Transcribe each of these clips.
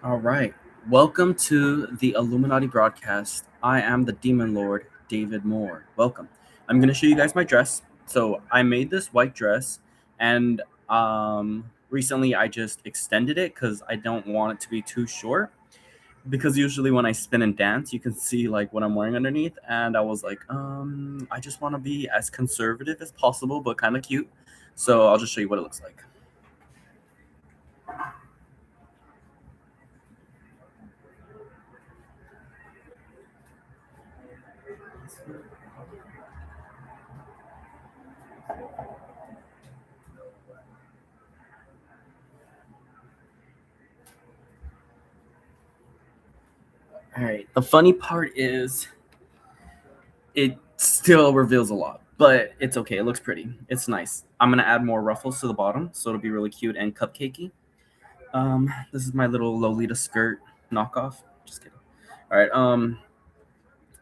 All right. Welcome to the Illuminati broadcast. I am the Demon Lord, David Moore. Welcome. I'm going to show you guys my dress. So, I made this white dress and recently I just extended it cuz I don't want it to be too short because usually when I spin and dance, you can see like what I'm wearing underneath and I was like, I just want to be as conservative as possible but kind of cute. So, I'll just show you what it looks like. All right. The funny part is it still reveals a lot, but it's okay. It looks pretty. It's nice. I'm gonna add more ruffles to the bottom, so it'll be really cute and cupcakey. This is my little Lolita skirt knockoff. Just kidding. All right.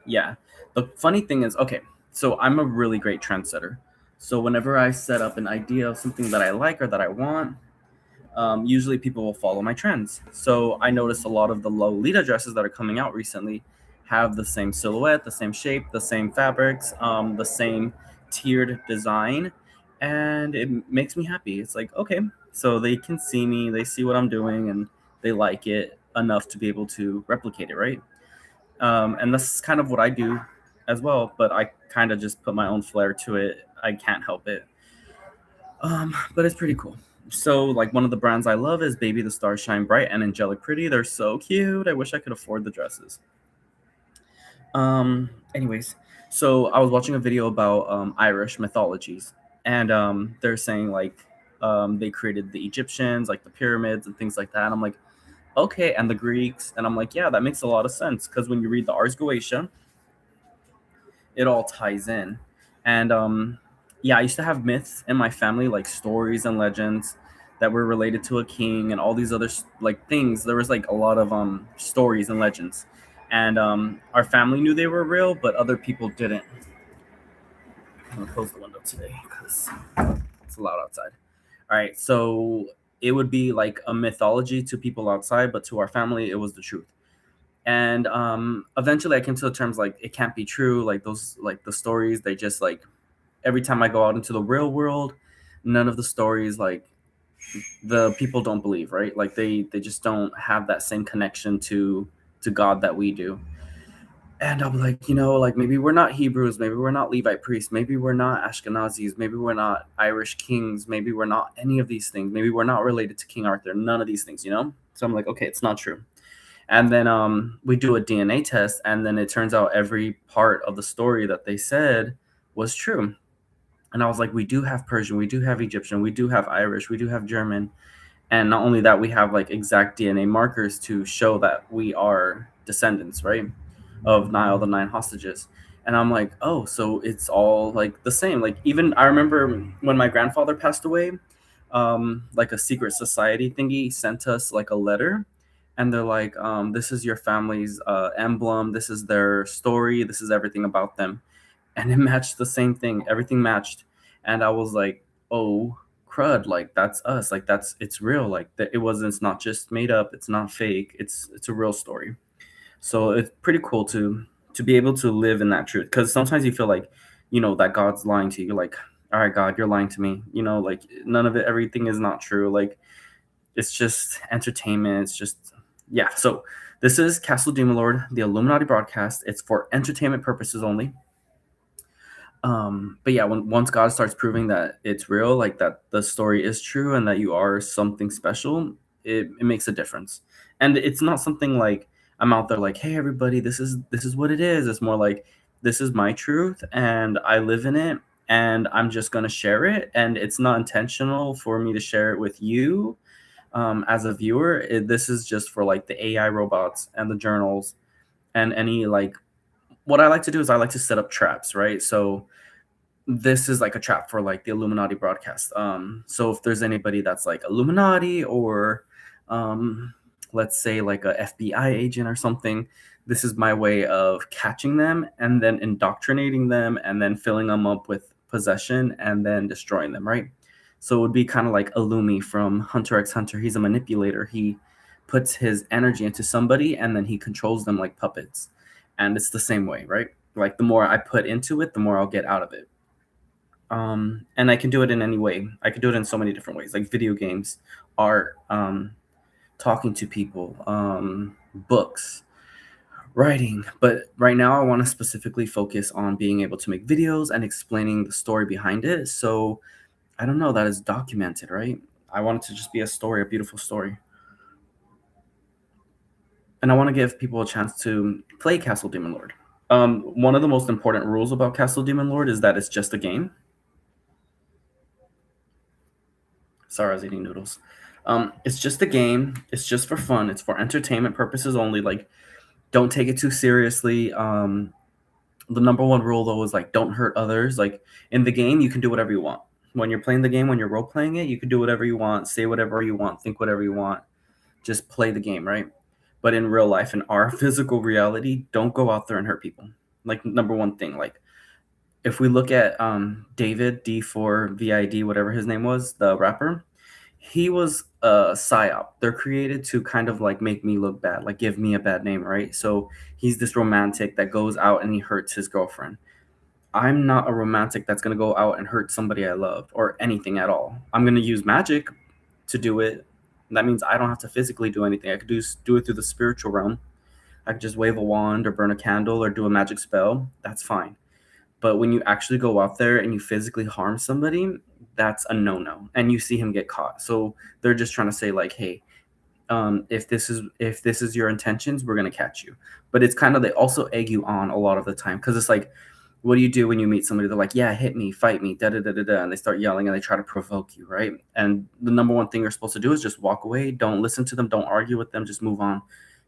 Yeah. The funny thing is, okay, so I'm a really great trendsetter. So whenever I set up an idea of something that I like or that I want, usually people will follow my trends. So I noticed a lot of the Lolita dresses that are coming out recently have the same silhouette, the same shape, the same fabrics, the same tiered design, and it makes me happy. It's like, okay, so they can see me, they see what I'm doing, and they like it enough to be able to replicate it, right? And that's kind of what I do as well, but I kind of just put my own flair to it. I can't help it. But it's pretty cool. So, like, one of the brands I love is Baby the Stars Shine Bright and Angelic Pretty. They're so cute. I wish I could afford the dresses. Anyways, so I was watching a video about Irish mythologies, and they're saying like they created the Egyptians, like the pyramids and things like that. And I'm like, okay, and the Greeks, and I'm like, yeah, that makes a lot of sense because when you read the Ars Goetia, it all ties in. And yeah, I used to have myths in my family, like stories and legends that were related to a king and all these other like things. There was like a lot of stories and legends, and our family knew they were real, but other people didn't. I'm gonna close the window today because it's loud outside. All right, so it would be like a mythology to people outside, but to our family, it was the truth. And eventually, I came to the terms like it can't be true. Like those, like the stories, they just like every time I go out into the real world, none of the stories like the people don't believe, right? Like they just don't have that same connection to God that we do. And I'm like, like maybe we're not Hebrews, maybe we're not Levite priests, maybe we're not Ashkenazis, maybe we're not Irish kings, maybe we're not any of these things, maybe we're not related to King Arthur, none of these things. So I'm like, okay, it's not true. And then we do a DNA test, and then it turns out every part of the story that they said was true. And I was like, we do have Persian, we do have Egyptian, we do have Irish, we do have German. And not only that, we have like exact DNA markers to show that we are descendants, right? Of Niall, the nine hostages. And I'm like, oh, so it's all like the same. Like, even I remember when my grandfather passed away, like a secret society thingy sent us like a letter. And they're like, this is your family's emblem. This is their story. This is everything about them, and it matched the same thing. Everything matched, and I was like, "Oh, crud! Like that's us. Like it's real. Like that it wasn't. It's not just made up. It's not fake. It's a real story." So it's pretty cool to be able to live in that truth because sometimes you feel like, that God's lying to you. You're like, "All right, God, you're lying to me." Like none of it, everything is not true. Like it's just entertainment. It's just yeah. So this is Castle Demon Lord, the Illuminati broadcast. It's for entertainment purposes only. But yeah, once God starts proving that it's real, like that the story is true and that you are something special, it makes a difference. And it's not something like I'm out there like, hey everybody, this is what it is. It's more like this is my truth and I live in it and I'm just gonna share it. And it's not intentional for me to share it with you as a viewer. This is just for like the AI robots and the journals and any like what I like to do is I like to set up traps, right? So this is like a trap for like the Illuminati broadcast. So if there's anybody that's like Illuminati or let's say like a FBI agent or something, this is my way of catching them and then indoctrinating them and then filling them up with possession and then destroying them, right? So it would be kind of like Illumi from Hunter x Hunter. He's a manipulator. He puts his energy into somebody and then he controls them like puppets. And it's the same way, right? Like the more I put into it, the more I'll get out of it. And I can do it in any way. I can do it in so many different ways, like video games, art, talking to people, books, writing. But right now, I want to specifically focus on being able to make videos and explaining the story behind it. So I don't know, that is documented, right? I want it to just be a story, a beautiful story. And I want to give people a chance to play Castle Demon Lord. One of the most important rules about Castle Demon Lord is that it's just a game. Sorry, I was eating noodles. It's just a game. It's just for fun. It's for entertainment purposes only. Like, don't take it too seriously. The number one rule though is like, don't hurt others. Like in the game, you can do whatever you want. When you're playing the game, when you're role playing it, you can do whatever you want, say whatever you want, think whatever you want. Just play the game, right? But in real life, in our physical reality, don't go out there and hurt people. Like number one thing, like if we look at David D4VID, whatever his name was, the rapper, he was a psyop. They're created to kind of like make me look bad, like give me a bad name, right? So he's this romantic that goes out and he hurts his girlfriend. I'm not a romantic that's gonna go out and hurt somebody I love or anything at all. I'm gonna use magic to do it. That means I don't have to physically do anything. I could do it through the spiritual realm. I could just wave a wand or burn a candle or do a magic spell. That's fine. But when you actually go out there and you physically harm somebody, that's a no-no. And you see him get caught. So they're just trying to say like, hey, if this is your intentions, we're gonna catch you. But it's kind of, they also egg you on a lot of the time because it's like, what do you do when you meet somebody? They're like, yeah, hit me, fight me, da da da da da, and they start yelling and they try to provoke you, right? And the number one thing you're supposed to do is just walk away. Don't listen to them. Don't argue with them. Just move on,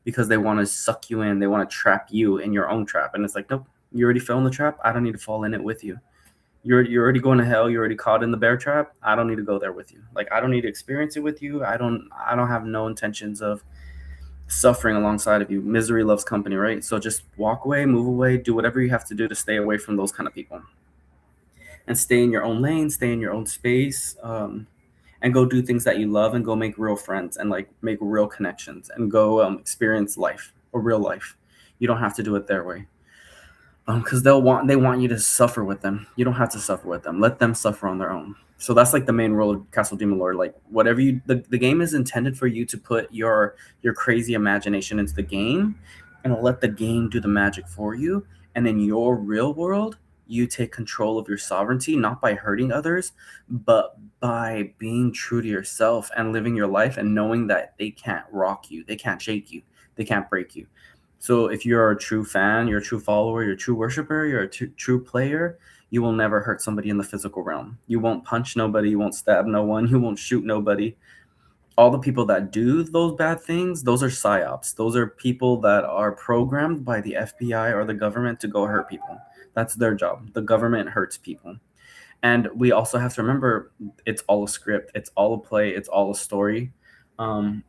because they want to suck you in. They want to trap you in your own trap. And it's like, nope, you already fell in the trap. I don't need to fall in it with you. You're already going to hell. You're already caught in the bear trap. I don't need to go there with you. Like I don't need to experience it with you. I don't have no intentions of suffering alongside of you. Misery loves company, right? So just walk away, move away, do whatever you have to do to stay away from those kind of people, and stay in your own lane, stay in your own space, and go do things that you love, and go make real friends and like make real connections, and go experience life, or real life. You don't have to do it their way, because they want you to suffer with them. You don't have to suffer with them. Let them suffer on their own. So that's like the main role of Castle Demon Lord. Like whatever the game is intended for you to put your crazy imagination into the game, and let the game do the magic for you. And in your real world, you take control of your sovereignty, not by hurting others, but by being true to yourself and living your life and knowing that they can't rock you, they can't shake you, they can't break you. So if you're a true fan, you're a true follower, you're a true worshiper, you're a true player, you will never hurt somebody in the physical realm. You won't punch nobody, you won't stab no one, you won't shoot nobody. All the people that do those bad things, those are psyops. Those are people that are programmed by the FBI or the government to go hurt people. That's their job. The government hurts people. And we also have to remember, it's all a script, it's all a play, it's all a story. Um,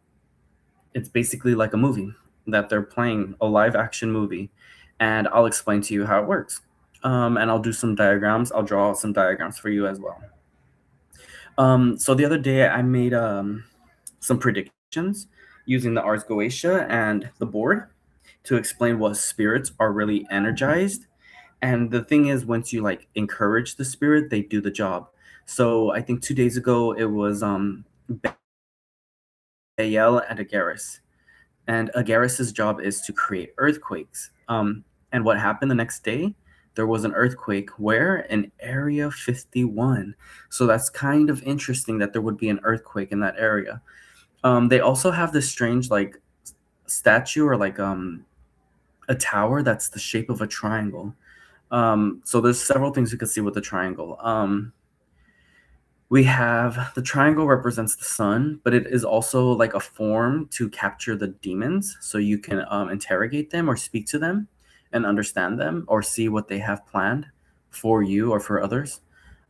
it's basically like a movie that they're playing, a live action movie. And I'll explain to you how it works. And I'll do some diagrams. I'll draw some diagrams for you as well. So the other day I made some predictions using the Ars Goetia and the board to explain what spirits are really energized. And the thing is, once you like encourage the spirit, they do the job. So I think 2 days ago it was Bael and Agaris. And Agaris's job is to create earthquakes. And what happened the next day? There was an earthquake where in Area 51. So that's kind of interesting that there would be an earthquake in that area. They also have this strange like statue, or like a tower that's the shape of a triangle. So there's several things you can see with the triangle. We have the triangle represents the sun, but it is also like a form to capture the demons, so you can interrogate them or speak to them and understand them, or see what they have planned for you or for others.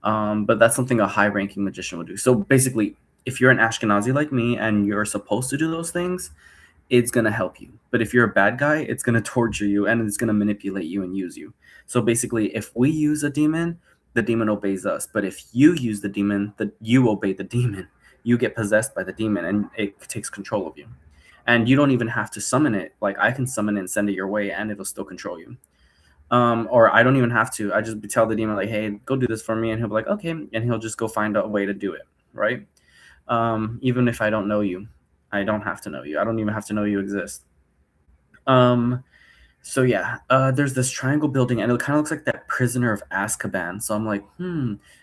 But that's something a high-ranking magician would do. So basically, if you're an Ashkenazi like me and you're supposed to do those things, it's going to help you. But if you're a bad guy, it's going to torture you and it's going to manipulate you and use you. So basically, if we use a demon, the demon obeys us. But if you use the demon, you obey the demon. You get possessed by the demon and it takes control of you. and you don't even have to summon it. Like I can summon it and send it your way, and it'll still control you. Or I don't even have to. I just tell the demon like, "Hey, go do this for me," and he'll be like, "Okay," and he'll just go find a way to do it, right? Even if I don't know you, I don't have to know you. I don't even have to know you exist. Um, so yeah, there's this triangle building, and it kind of looks like that Prisoner of Azkaban. So I'm like,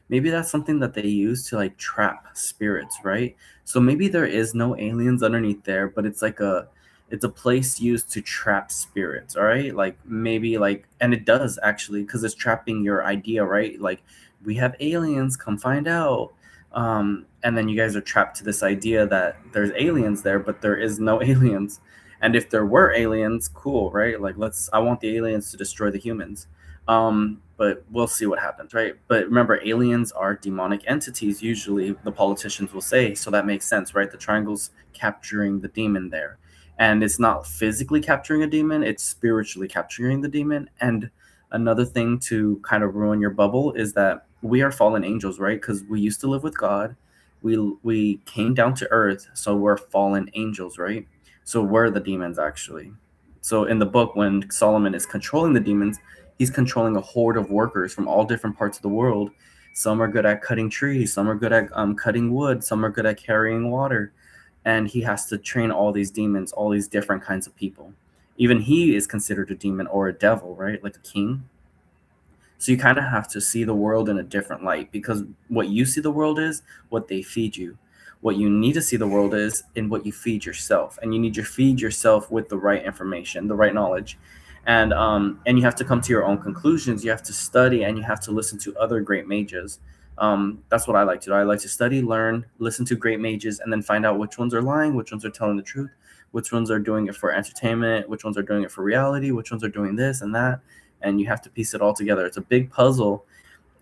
maybe that's something that they use to like trap spirits, right? So maybe there is no aliens underneath there, but it's a place used to trap spirits. All right, like maybe like, and it does actually because it's trapping your idea, right? Like we have aliens, come find out. And then you guys are trapped to this idea that there's aliens there, but there is no aliens. And if there were aliens, cool, right? Like I want the aliens to destroy the humans. But we'll see what happens, right? But remember, aliens are demonic entities, usually the politicians will say. So that makes sense, right? The triangle's capturing the demon there. And it's not physically capturing a demon, it's spiritually capturing the demon. And another thing to kind of ruin your bubble is that we are fallen angels, right? Because we used to live with God. We came down to earth, so we're fallen angels, right? So we're the demons actually. So in the book, when Solomon is controlling the demons, he's controlling a horde of workers from all different parts of the world. Some are good at cutting trees, some are good at cutting wood, some are good at carrying water, and he has to train all these demons, all these different kinds of people. Even he is considered a demon or a devil, right? Like a king. So you kind of have to see the world in a different light because what you see the world is what they feed you. What you need to see the world is in what you feed yourself, and you need to feed yourself with the right information, the right knowledge, and you have to come to your own conclusions. You have to study, and you have to listen to other great mages. That's what I like to do. I like to study, learn, listen to great mages, and then find out which ones are lying, which ones are telling the truth, which ones are doing it for entertainment, which ones are doing it for reality, which ones are doing this and that, and you have to piece it all together. It's a big puzzle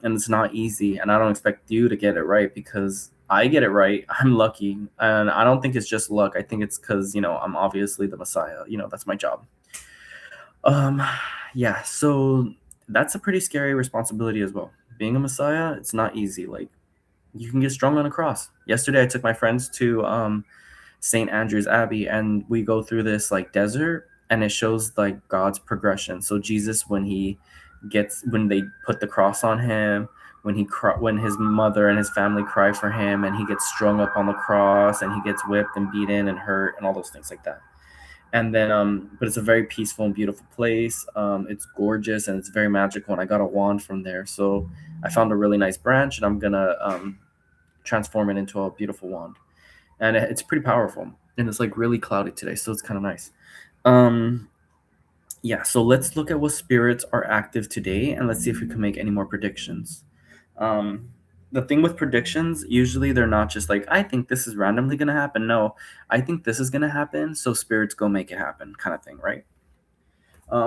and it's not easy. And I don't expect you to get it right because I get it right. I'm lucky. And I don't think it's just luck. I think it's because, I'm obviously the Messiah. That's my job. Um, yeah, so that's a pretty scary responsibility as well. Being a Messiah, it's not easy. Like you can get strung on a cross. Yesterday I took my friends to St. Andrew's Abbey, and we go through this like desert, and it shows like God's progression. So Jesus, when they put the cross on him, when his mother and his family cry for him, and he gets strung up on the cross, and he gets whipped and beaten and hurt, and all those things like that. And then, but it's a very peaceful and beautiful place. It's gorgeous and it's very magical. And I got a wand from there, so I found a really nice branch, and I'm gonna transform it into a beautiful wand, and it's pretty powerful, and it's like really cloudy today, so it's kind of nice. um yeah, so let's look at what spirits are active today, and let's see if we can make any more predictions. um the thing with predictions, usually they're not just like, I think this is randomly going to happen. No, I think this is going to happen, so spirits go make it happen, kind of thing, right?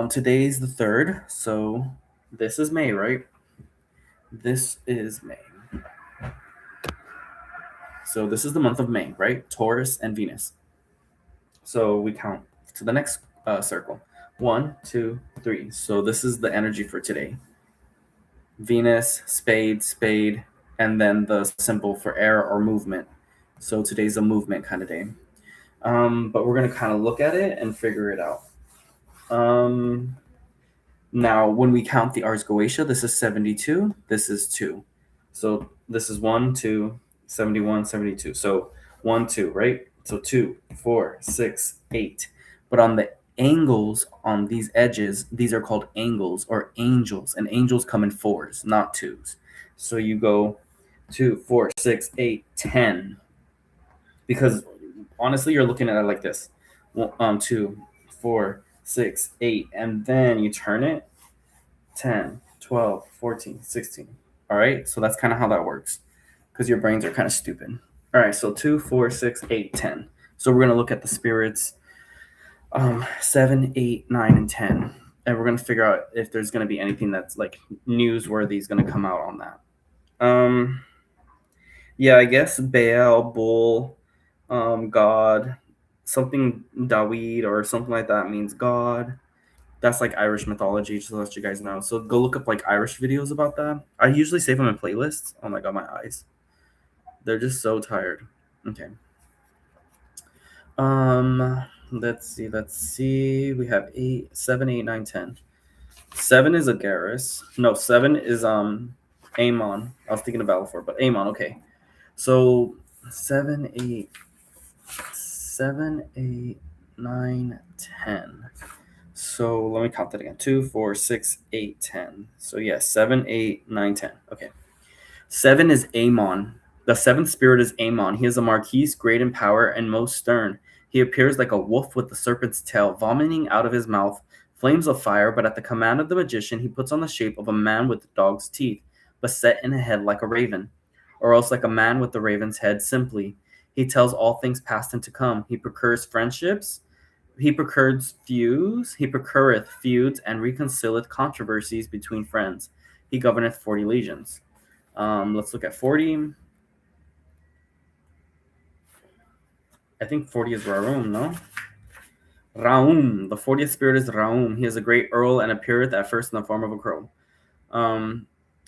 Today's the 3rd, so this is May, right? This is May. So this is the month of May, right? Taurus and Venus. So we count to the next circle. 1, 2, 3. So this is the energy for today. Venus, spade, spade, and then the symbol for air or movement. So today's a movement kind of day. But we're going to kind of look at it and figure it out. Now, when we count the Ars Goetia, this is 72. This is 2. So this is 1, 2, 71, 72. So 1, 2, right? So 2, 4, 6, 8. But on the angles on these edges, these are called angles or angels. And angels come in 4s, not 2s. So you go 2, 4, 6, 8, 10. Because honestly, you're looking at it like this. 2, 4, 6, 8. And then you turn it 10, 12, 14, 16. All right, so that's kind of how that works because your brains are kind of stupid. All right, so 2, 4, 6, 8, 10. So we're going to look at the spirits 7, 8, 9, and 10. And we're going to figure out if there's going to be anything that's like newsworthy is going to come out on that. Yeah, I guess Baal, Bull, God, something Dawid or something like that means God. That's like Irish mythology, just to let you guys know. So go look up like Irish videos about that. I usually save them in playlists. Oh my god, my eyes. They're just so tired. Okay. Let's see. Let's see. We have 8, 7, 8, 9, 10. 7 is Agaris. No, 7 is Amon. I was thinking of Balifor, but Amon. Okay. So 7, 8, 7, 8, 9, 10. So let me count that again. 2, 4, 6, 8, 10. So yeah, 7, 8, 9, 10. Okay. 7 is Amon. The seventh spirit is Amon. He is a marquis, great in power and most stern. He appears like a wolf with the serpent's tail, vomiting out of his mouth flames of fire, but at the command of the magician, he puts on the shape of a man with dog's teeth, but set in a head like a raven, or else like a man with the raven's head simply. He tells all things past and to come. He procures friendships. He procureth feuds and reconcileth controversies between friends. He governeth 40 legions. Let's look at 40. I think 40 is Raum, no? Raum. The 40th spirit is Raum. He is a great earl and appeareth at first in the form of a crow.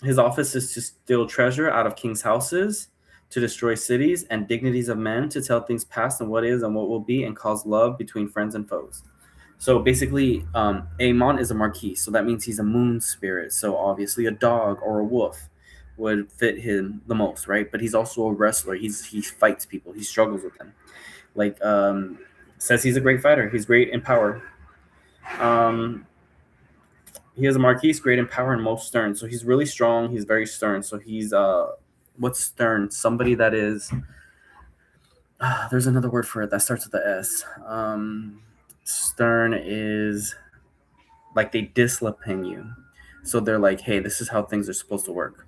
His office is to steal treasure out of kings' houses, to destroy cities and dignities of men, to tell things past and what is and what will be, and cause love between friends and foes. So basically, Amon is a marquis, so that means he's a moon spirit. So obviously, a dog or a wolf would fit him the most, right? But he's also a wrestler. He fights people. He struggles with them. Like says he's a great fighter. He's great in power. Um, he is a marquis, great in power and most stern. So he's really strong. He's very stern. So he's what's stern? Somebody that is. There's another word for it that starts with the S. Stern is like they discipline you. So they're like, hey, this is how things are supposed to work.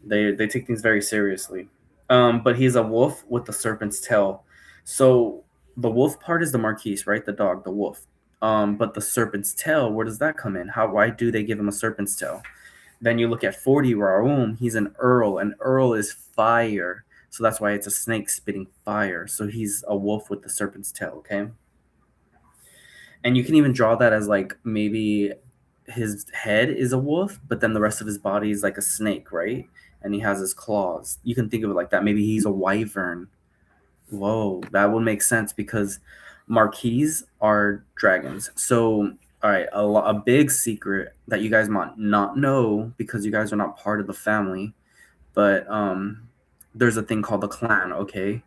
They take things very seriously. But he's a wolf with the serpent's tail. So the wolf part is the marquise, right? The dog, the wolf. But the serpent's tail, where does that come in? Why do they give him a serpent's tail? Then you look at 40 Raum, he's an earl. An earl is fire. So that's why it's a snake spitting fire. So he's a wolf with the serpent's tail, okay? And you can even draw that as like maybe his head is a wolf, but then the rest of his body is like a snake, right? And he has his claws. You can think of it like that. Maybe he's a wyvern. Whoa, that would make sense because marquis are dragons. So, all right, a big secret that you guys might not know because you guys are not part of the family, but there's a thing called the clan, okay?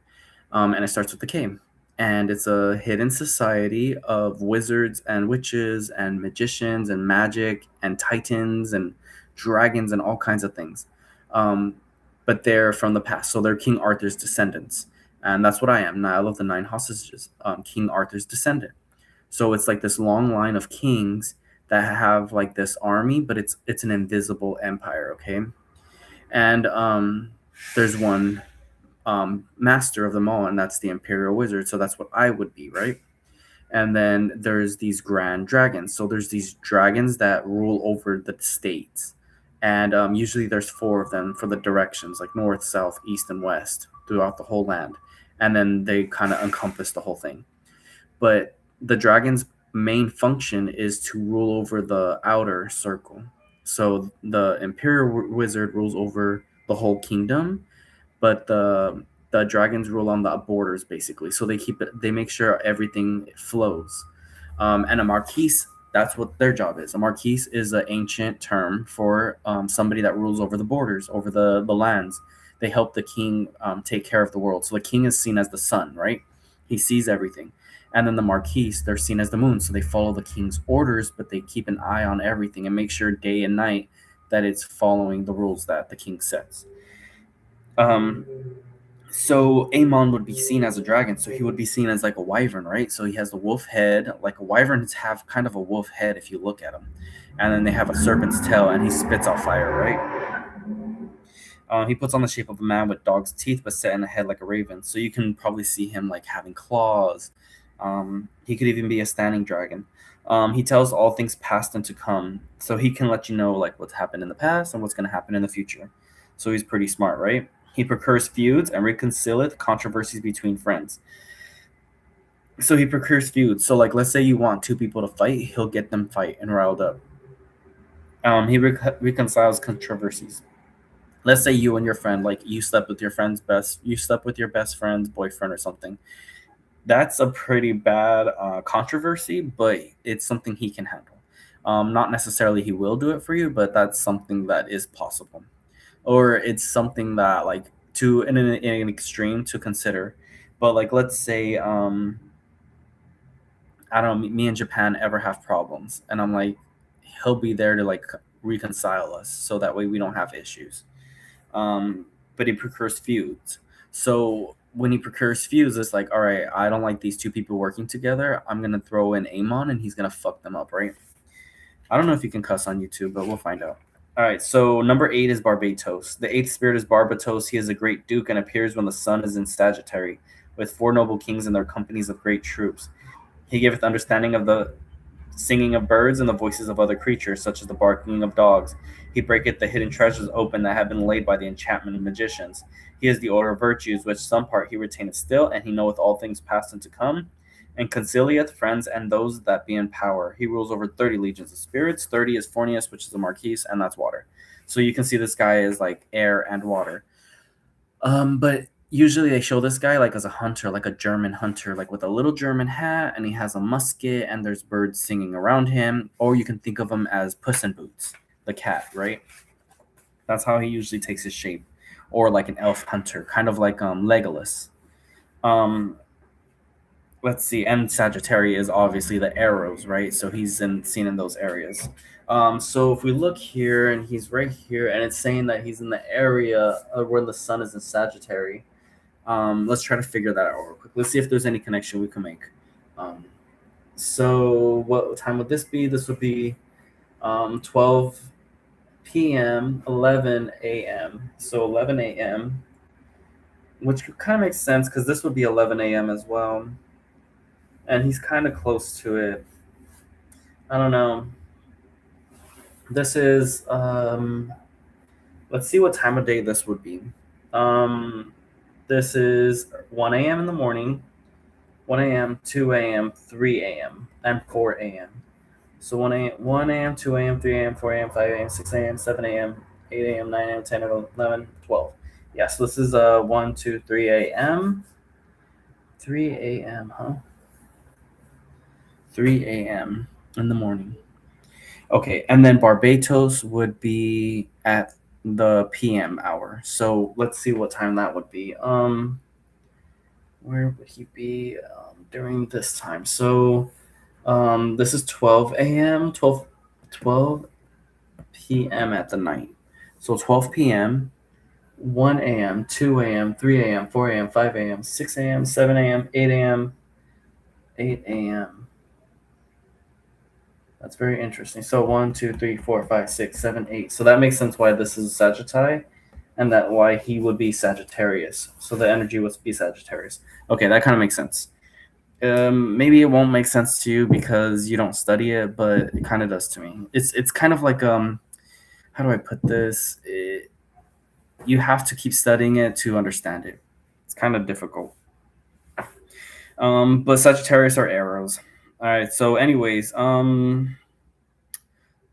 And it starts with the K. And it's a hidden society of wizards and witches and magicians and magic and titans and dragons and all kinds of things. But they're from the past, so they're King Arthur's descendants, and that's what I am. Niall of the Nine Hostages, King Arthur's descendant. So it's like this long line of kings that have like this army, but it's an invisible empire, okay? And there's one master of them all, and that's the Imperial Wizard. So that's what I would be, right? And then there's these grand dragons. So there's these dragons that rule over the states, and usually there's 4 of them for the directions, like north, south, east, and west, throughout the whole land. And then they kind of encompass the whole thing. But the dragon's main function is to rule over the outer circle. So the Imperial Wizard rules over the whole kingdom, but the dragons rule on the borders basically. So they make sure everything flows. And a marquise, that's what their job is. A marquise is an ancient term for somebody that rules over the borders, over the lands. They help the king take care of the world. So the king is seen as the sun, right? He sees everything. And then the marquise, they're seen as the moon. So they follow the king's orders, but they keep an eye on everything and make sure day and night that it's following the rules that the king sets. So Amon would be seen as a dragon, so he would be seen as like a wyvern, right? So he has the wolf head, like wyverns have kind of a wolf head if you look at him, and then they have a serpent's tail, and he spits out fire, right? He puts on the shape of a man with dog's teeth, but set in a head like a raven. So you can probably see him like having claws. He could even be a standing dragon. He tells all things past and to come, so he can let you know like what's happened in the past and what's going to happen in the future. So he's pretty smart, right? He procures feuds and reconcileth controversies between friends. So he procures feuds. So like, let's say you want 2 people to fight, he'll get them fight and riled up. He reconciles controversies. Let's say you and your friend, like you slept with your best friend's boyfriend or something, That's a pretty bad controversy, but it's something he can handle. Not necessarily he will do it for you, but that's something that is possible, or it's something that like to in an extreme to consider. But like, let's say I don't know, me and Japan ever have problems, and I'm like, he'll be there to like reconcile us, so that way we don't have issues. Um, but he procures feuds. So when he procures feuds, it's like, all right, I don't like these two people working together. I'm gonna throw in Amon, and he's gonna fuck them up, right? I don't know if you can cuss on YouTube, but we'll find out. All right, so number 8 is Barbatos. The eighth spirit is Barbatos. He is a great duke and appears when the sun is in Sagittary, with 4 noble kings and their companies of great troops. He giveth understanding of the singing of birds and the voices of other creatures, such as the barking of dogs. He breaketh the hidden treasures open that have been laid by the enchantment of magicians. He is the order of virtues, which some part he retaineth still, and he knoweth all things past and to come, and concilieth friends and those that be in power. He rules over 30 legions of spirits. 30 is Fornius, which is the Marquis, and that's water. So you can see this guy is like air and water. But usually they show this guy like as a hunter, like a German hunter, like with a little German hat, and he has a musket, and there's birds singing around him. Or you can think of him as Puss in Boots, the cat, right? That's how he usually takes his shape, or like an elf hunter, kind of like Legolas. Um, let's see, and Sagittarius is obviously the arrows, right? So he's seen in those areas. So if we look here, and he's right here, and it's saying that he's in the area where the sun is in Sagittarius. Let's try to figure that out real quick. Let's see if there's any connection we can make. Um, so what time would this be? This would be 12 p.m., 11 a.m. So 11 a.m., which kind of makes sense because this would be 11 a.m. as well. And he's kind of close to it. I don't know. This is, let's see what time of day this would be. This is 1 a.m. in the morning, 1 a.m., 2 a.m., 3 a.m., and 4 a.m. So 1 a.m., 2 a.m., 3 a.m., 4 a.m., 5 a.m., 6 a.m., 7 a.m., 8 a.m., 9 a.m., 10 a.m., 11, 12. Yeah, so this is 1, 2, 3 a.m. 3 a.m., huh? 3 a.m. in the morning. Okay, and then Barbados would be at the p.m. hour. So let's see what time that would be. Where would he be during this time? So this is 12 a.m., 12 p.m. at the night. So 12 p.m., 1 a.m., 2 a.m., 3 a.m., 4 a.m., 5 a.m., 6 a.m., 7 a.m., 8 a.m., 8 a.m. That's very interesting. So 1, 2, 3, 4, 5, 6, 7, 8. So that makes sense why this is Sagittarius, and that why he would be Sagittarius. So the energy would be Sagittarius. Okay, that kind of makes sense. Maybe it won't make sense to you because you don't study it, but it kind of does to me. It's kind of like how do I put this? You have to keep studying it to understand it. It's kind of difficult. But Sagittarius are arrows. All right. So, anyways,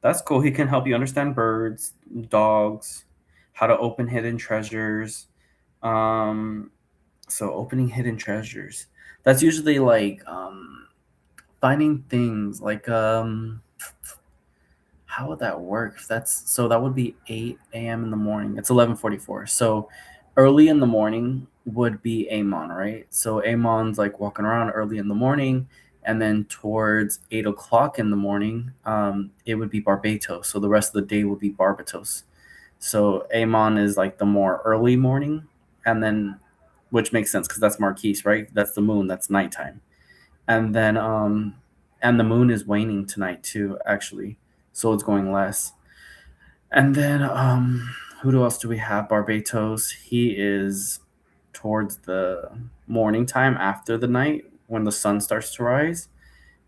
that's cool. He can help you understand birds, dogs, how to open hidden treasures. So opening hidden treasures. That's usually like finding things like how would that work? That's so that would be 8 a.m. in the morning. It's 11:44. So early in the morning would be Amon, right? So Amon's like walking around early in the morning, and then towards 8 o'clock in the morning, it would be Barbatos. So the rest of the day would be Barbatos. So Amon is like the more early morning, and then which makes sense because that's Marquise, right? That's the moon. That's nighttime, and then and the moon is waning tonight too, actually. So it's going less. And then who else do we have? Barbatos. He is towards the morning time after the night when the sun starts to rise.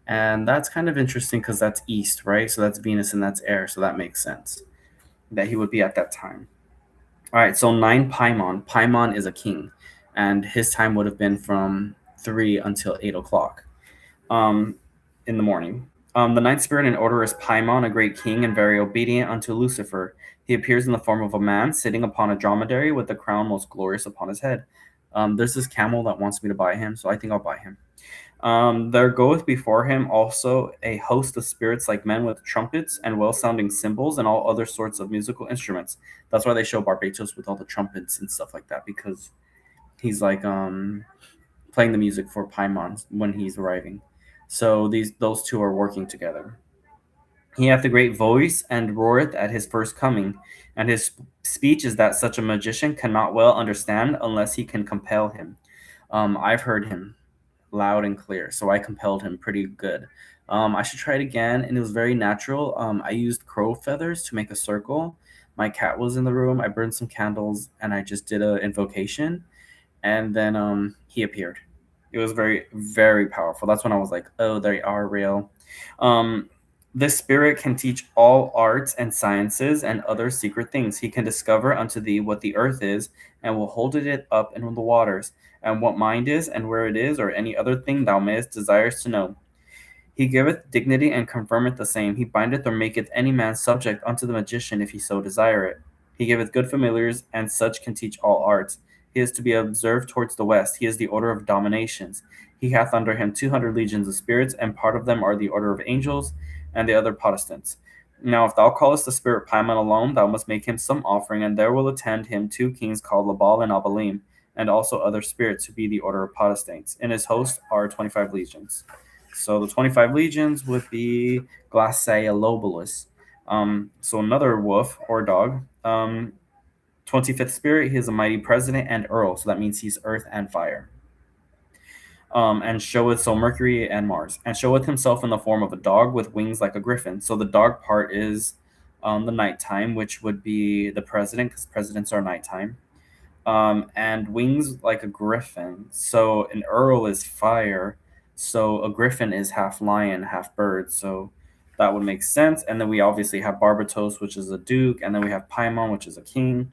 And that's kind of interesting because that's east, right? So that's Venus and that's air. So that makes sense that he would be at that time. All right, so 9 Paimon. Paimon is a king, and his time would have been from 3 until 8 o'clock um, in the morning. The ninth spirit in order is Paimon, a great king and very obedient unto Lucifer. He appears in the form of a man sitting upon a dromedary with the crown most glorious upon his head. There's this camel that wants me to buy him, so I think I'll buy him. There goeth before him also a host of spirits like men with trumpets and well sounding cymbals and all other sorts of musical instruments. That's why they show Barbatos with all the trumpets and stuff like that, because he's like playing the music for Paimon when he's arriving. So those two are working together. He hath a great voice and roareth at his first coming, and his speech is that such a magician cannot well understand unless he can compel him. I've heard him loud and clear, so I compelled him pretty good. I should try it again, and it was very natural. I used crow feathers to make a circle. My cat was in the room. I burned some candles, and I just did a invocation, and then he appeared. It was very very powerful. That's when I was like, oh, they are real. Um, this spirit can teach all arts and sciences and other secret things. He can discover unto thee what the earth is, and will hold it up in the waters, and what mind is, and where it is, or any other thing thou mayest desires to know. He giveth dignity and confirmeth the same. He bindeth or maketh any man subject unto the magician if he so desire it. He giveth good familiars, and such can teach all arts. He is to be observed towards the west. He is the order of dominations. He hath under him 200 legions of spirits, and part of them are the order of angels, and the other Protestants. Now, if thou callest the spirit Paimon alone, thou must make him some offering, and there will attend him 2 kings called Labal and Abalim, and also other spirits who be the order of Protestants. In his host are 25 legions. So the 25 legions would be Glaciolobulus. So another wolf or dog. 25th spirit, he is a mighty president and earl. So that means he's earth and fire. And showeth, so Mercury and Mars, and showeth himself in the form of a dog with wings like a griffin. So the dog part is the nighttime, which would be the president, because presidents are nighttime. And wings like a griffin. So an earl is fire. So a griffin is half lion, half bird. So that would make sense. And then we obviously have Barbatos, which is a duke, and then we have Paimon, which is a king.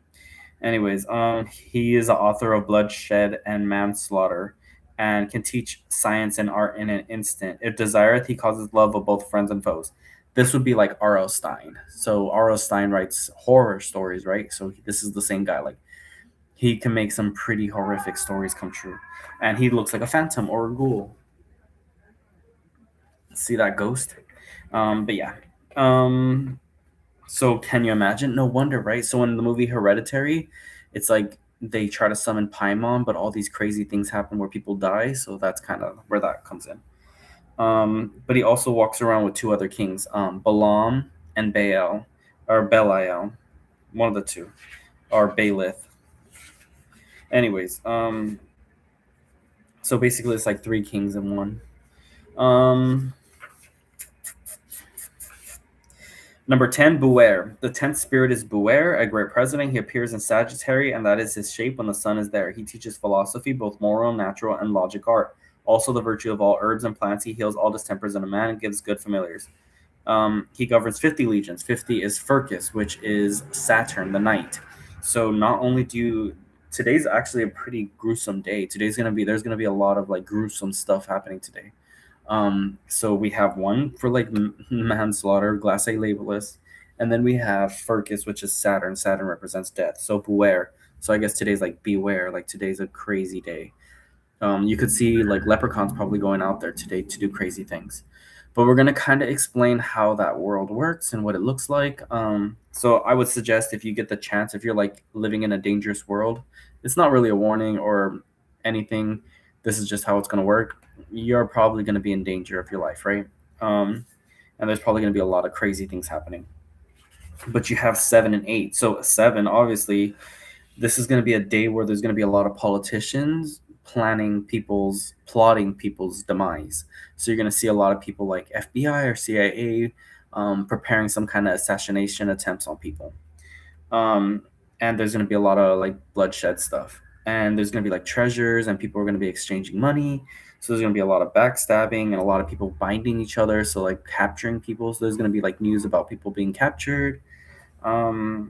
Anyways, he is the author of bloodshed and manslaughter, and can teach science and art in an instant. If desireth, he causes love of both friends and foes. This would be like R.L. Stein. So R.L. Stein writes horror stories, right? So this is the same guy. Like, he can make some pretty horrific stories come true. And he looks like a phantom or a ghoul. See that ghost? But yeah. So can you imagine? No wonder, right? So in the movie Hereditary, it's like they try to summon Paimon, but all these crazy things happen where people die. So that's kind of where that comes in. But he also walks around with 2 other kings, Balaam and Baal, or Belial, one of the two, or Baelith. Anyways, so basically it's like 3 kings in one. Number 10, Buer. The 10th spirit is Buer, a great president. He appears in Sagittarius, and that is his shape when the sun is there. He teaches philosophy, both moral, natural, and logic art. Also the virtue of all herbs and plants. He heals all distempers in a man and gives good familiars. He governs 50 legions. 50 is Furcus, which is Saturn, the night. So not only do you... Today's actually a pretty gruesome day. There's gonna be a lot of like gruesome stuff happening today. So we have one for like manslaughter, Glaciolobulus, and then we have Furcus, which is Saturn. Saturn represents death. So beware. So I guess today's like beware. Like today's a crazy day. You could see like leprechauns probably going out there today to do crazy things. But we're gonna kind of explain how that world works and what it looks like. So I would suggest, if you get the chance, if you're like living in a dangerous world, it's not really a warning or anything. This is just how it's gonna work. You're probably gonna be in danger of your life, right? And there's probably gonna be a lot of crazy things happening. But you have 7 and 8. So 7, obviously, this is gonna be a day where there's gonna be a lot of politicians plotting people's demise. So you're going to see a lot of people like FBI or CIA preparing some kind of assassination attempts on people. And there's going to be a lot of like bloodshed stuff. And there's going to be like treasures, and people are going to be exchanging money. So there's going to be a lot of backstabbing and a lot of people binding each other. So like capturing people. So there's going to be like news about people being captured. But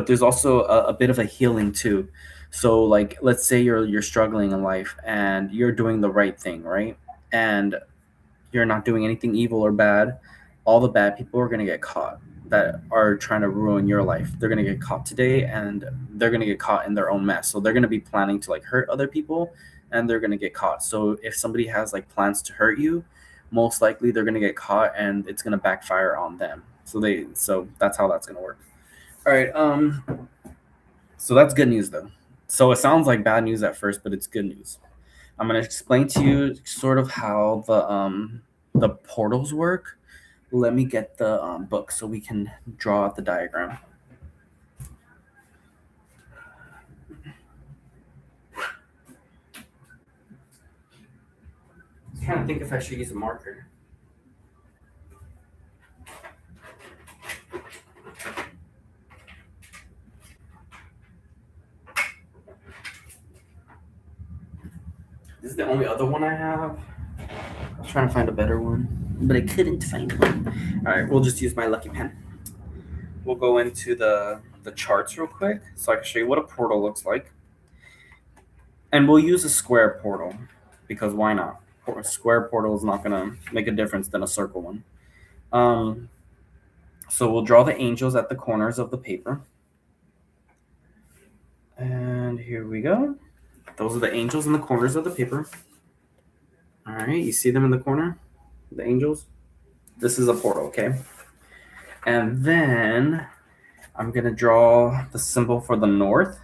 there's also a bit of a healing too. So like, let's say you're struggling in life and you're doing the right thing, right? And you're not doing anything evil or bad. All the bad people are going to get caught. that are trying to ruin your life. They're gonna get caught today, and they're gonna get caught in their own mess. So they're gonna be planning to like hurt other people, and they're gonna get caught. So if somebody has like plans to hurt you, most likely they're gonna get caught, and it's gonna backfire on them. So that's how that's gonna work. All right. So that's good news though. So it sounds like bad news at first, but it's good news. I'm gonna explain to you sort of how the portals work. Let me get the book so we can draw out the diagram. I was trying to think if I should use a marker. This is the only other one I have. I was trying to find a better one, but I couldn't find one. All right, we'll just use my lucky pen. We'll go into the charts real quick so I can show you what a portal looks like. And we'll use a square portal because why not? A square portal is not going to make a difference than a circle one. So we'll draw the angels at the corners of the paper. And here we go. Those are the angels in the corners of the paper. All right, you see them in the corner? The angels? This is a portal, okay? And then I'm going to draw the symbol for the north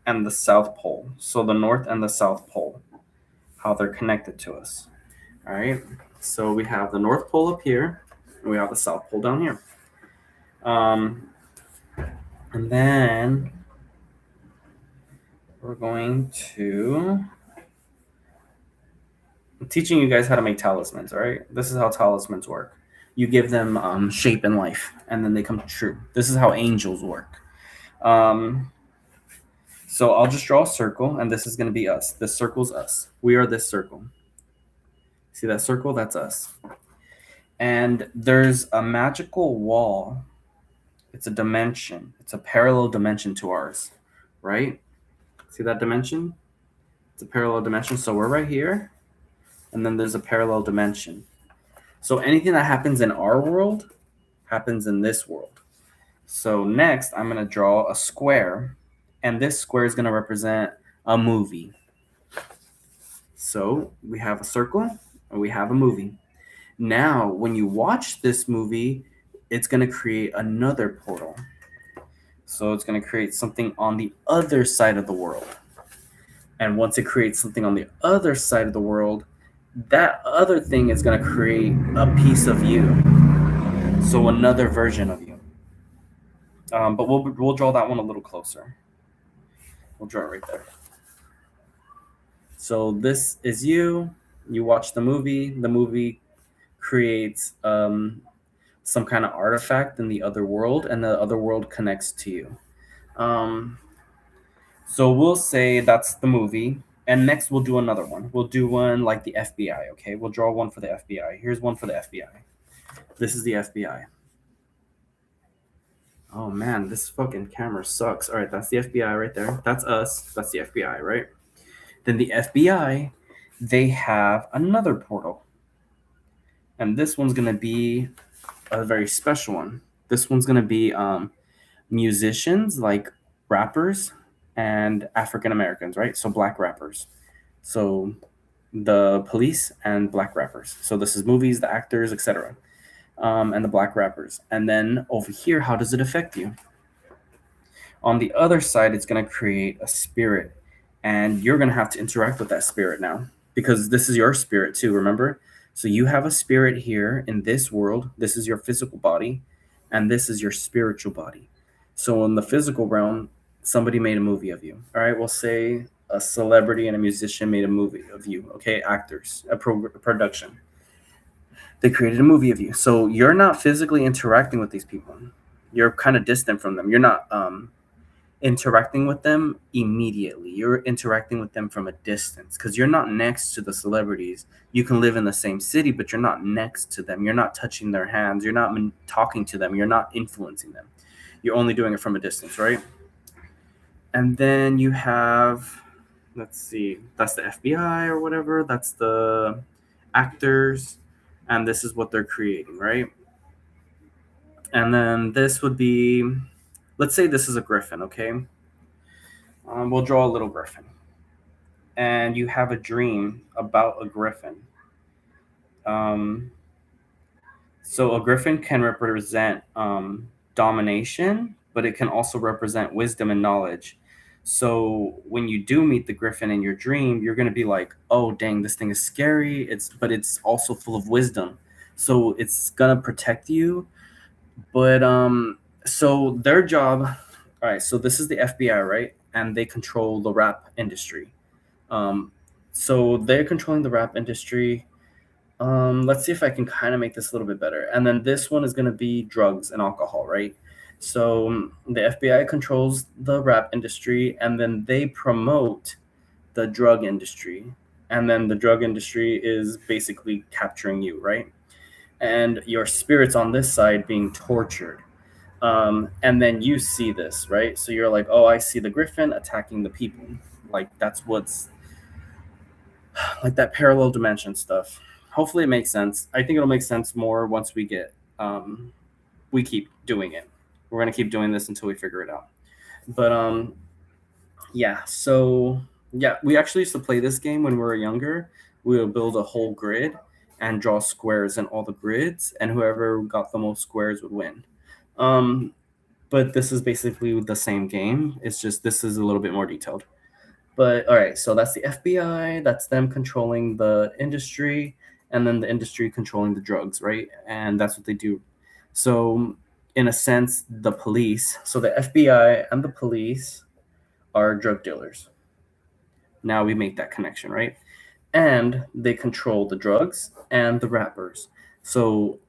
and the south pole. So the north and the south pole, how they're connected to us. All right, so we have the north pole up here, and we have the south pole down here. And then we're going to... I'm teaching you guys how to make talismans, all right? This is how talismans work. You give them shape in life, and then they come true. This is how angels work. So I'll just draw a circle, and this is going to be us. This circle's us. We are this circle. See that circle? That's us. And there's a magical wall. It's a dimension. It's a parallel dimension to ours, right? See that dimension? It's a parallel dimension. So we're right here, and then there's a parallel dimension. So anything that happens in our world happens in this world. So next, I'm going to draw a square, and this square is going to represent a movie. So we have a circle, and we have a movie. Now, when you watch this movie, it's going to create another portal. So it's going to create something on the other side of the world. And once it creates something on the other side of the world, that other thing is going to create a piece of you. So another version of you. But we'll draw that one a little closer. We'll draw it right there. So this is you. You watch the movie. The movie creates some kind of artifact in the other world, and the other world connects to you. So we'll say that's the movie, and next we'll do another one. We'll do one like the FBI, okay? We'll draw one for the FBI. Here's one for the FBI. This is the FBI. Oh man, this fucking camera sucks. All right, that's the FBI right there. That's us. That's the FBI, right? Then the FBI, they have another portal. And this one's going to be a very special one. This one's going to be musicians like rappers and African Americans, right? So black rappers. So the police and black rappers. So this is movies, the actors, etc. And the black rappers. And then over here, how does it affect you? On the other side, it's going to create a spirit, and you're going to have to interact with that spirit now, because this is your spirit too, remember? So you have a spirit here in this world. This is your physical body, and this is your spiritual body. So in the physical realm, somebody made a movie of you. All right, we'll say a celebrity and a musician made a movie of you. Okay, actors, a production. They created a movie of you. So you're not physically interacting with these people. You're kind of distant from them. You're not interacting with them immediately. You're interacting with them from a distance because you're not next to the celebrities. You can live in the same city, but you're not next to them. You're not touching their hands. You're not talking to them. You're not influencing them. You're only doing it from a distance, right? And then you have, let's see, that's the FBI or whatever. That's the actors. And this is what they're creating, right? And then this would be, let's say this is a griffin, okay? We'll draw a little griffin. And you have a dream about a griffin. Um, so a griffin can represent domination, but it can also represent wisdom and knowledge. So when you do meet the griffin in your dream, you're gonna be like, "Oh, dang, this thing is scary. It's also full of wisdom. So it's gonna protect you." But so their job, all right. So this is the FBI, right? And they control the rap industry. Um, so they're controlling the rap industry. Let's see if I can kind of make this a little bit better. And then this one is going to be drugs and alcohol, right? So the FBI controls the rap industry, and then they promote the drug industry. And then the drug industry is basically capturing you, right? And your spirit's on this side being tortured. And then you see this, right? So you're like, oh, I see the griffin attacking the people. Like that's what's like that parallel dimension stuff. Hopefully it makes sense. I think it'll make sense more once we keep doing it. We're gonna keep doing this until we figure it out. But yeah, so yeah, we actually used to play this game when we were younger. We would build a whole grid and draw squares in all the grids, and whoever got the most squares would win. Um, but this is basically the same game. It's just this is a little bit more detailed. But all right, so that's the FBI, that's them controlling the industry, and then the industry controlling the drugs, right? And that's what they do. So, in a sense, the police, so the FBI and the police are drug dealers. Now we make that connection, right? And they control the drugs and the rappers. So,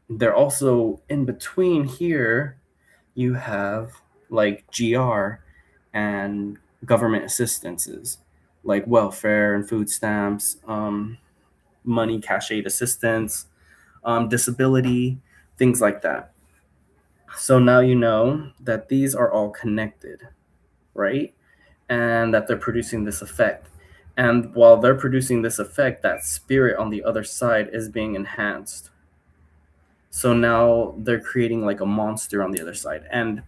they're also in between here. You have like GR and government assistances like welfare and food stamps, money, cash aid assistance, disability, things like that. So now you know that these are all connected, right? And that they're producing this effect. And while they're producing this effect, that spirit on the other side is being enhanced. So now they're creating like a monster on the other side. And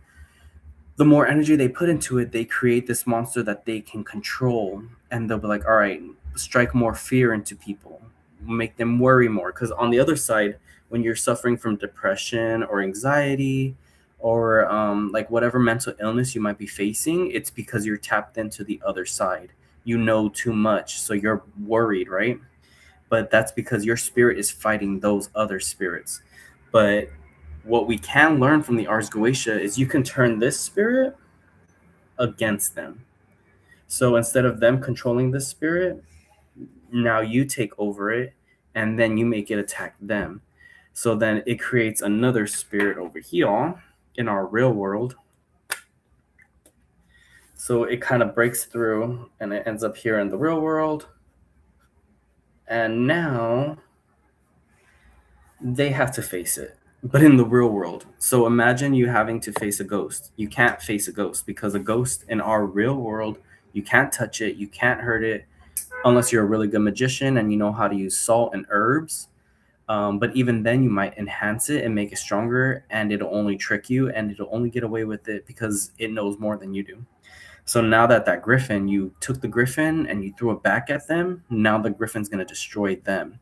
the more energy they put into it, they create this monster that they can control. And they'll be like, all right, strike more fear into people, make them worry more. Because on the other side, when you're suffering from depression or anxiety or like whatever mental illness you might be facing, it's because you're tapped into the other side. You know too much. So you're worried, right? But that's because your spirit is fighting those other spirits. But what we can learn from the Ars Goetia is you can turn this spirit against them. So instead of them controlling this spirit, now you take over it and then you make it attack them. So then it creates another spirit over here in our real world. So it kind of breaks through and it ends up here in the real world. And now they have to face it, but in the real world. So imagine you having to face a ghost. You can't face a ghost because a ghost in our real world, you can't touch it, you can't hurt it unless you're a really good magician and you know how to use salt and herbs. But even then, you might enhance it and make it stronger, and it'll only trick you and it'll only get away with it because it knows more than you do. So now that griffin, you took the griffin and you threw it back at them, now the griffin's going to destroy them.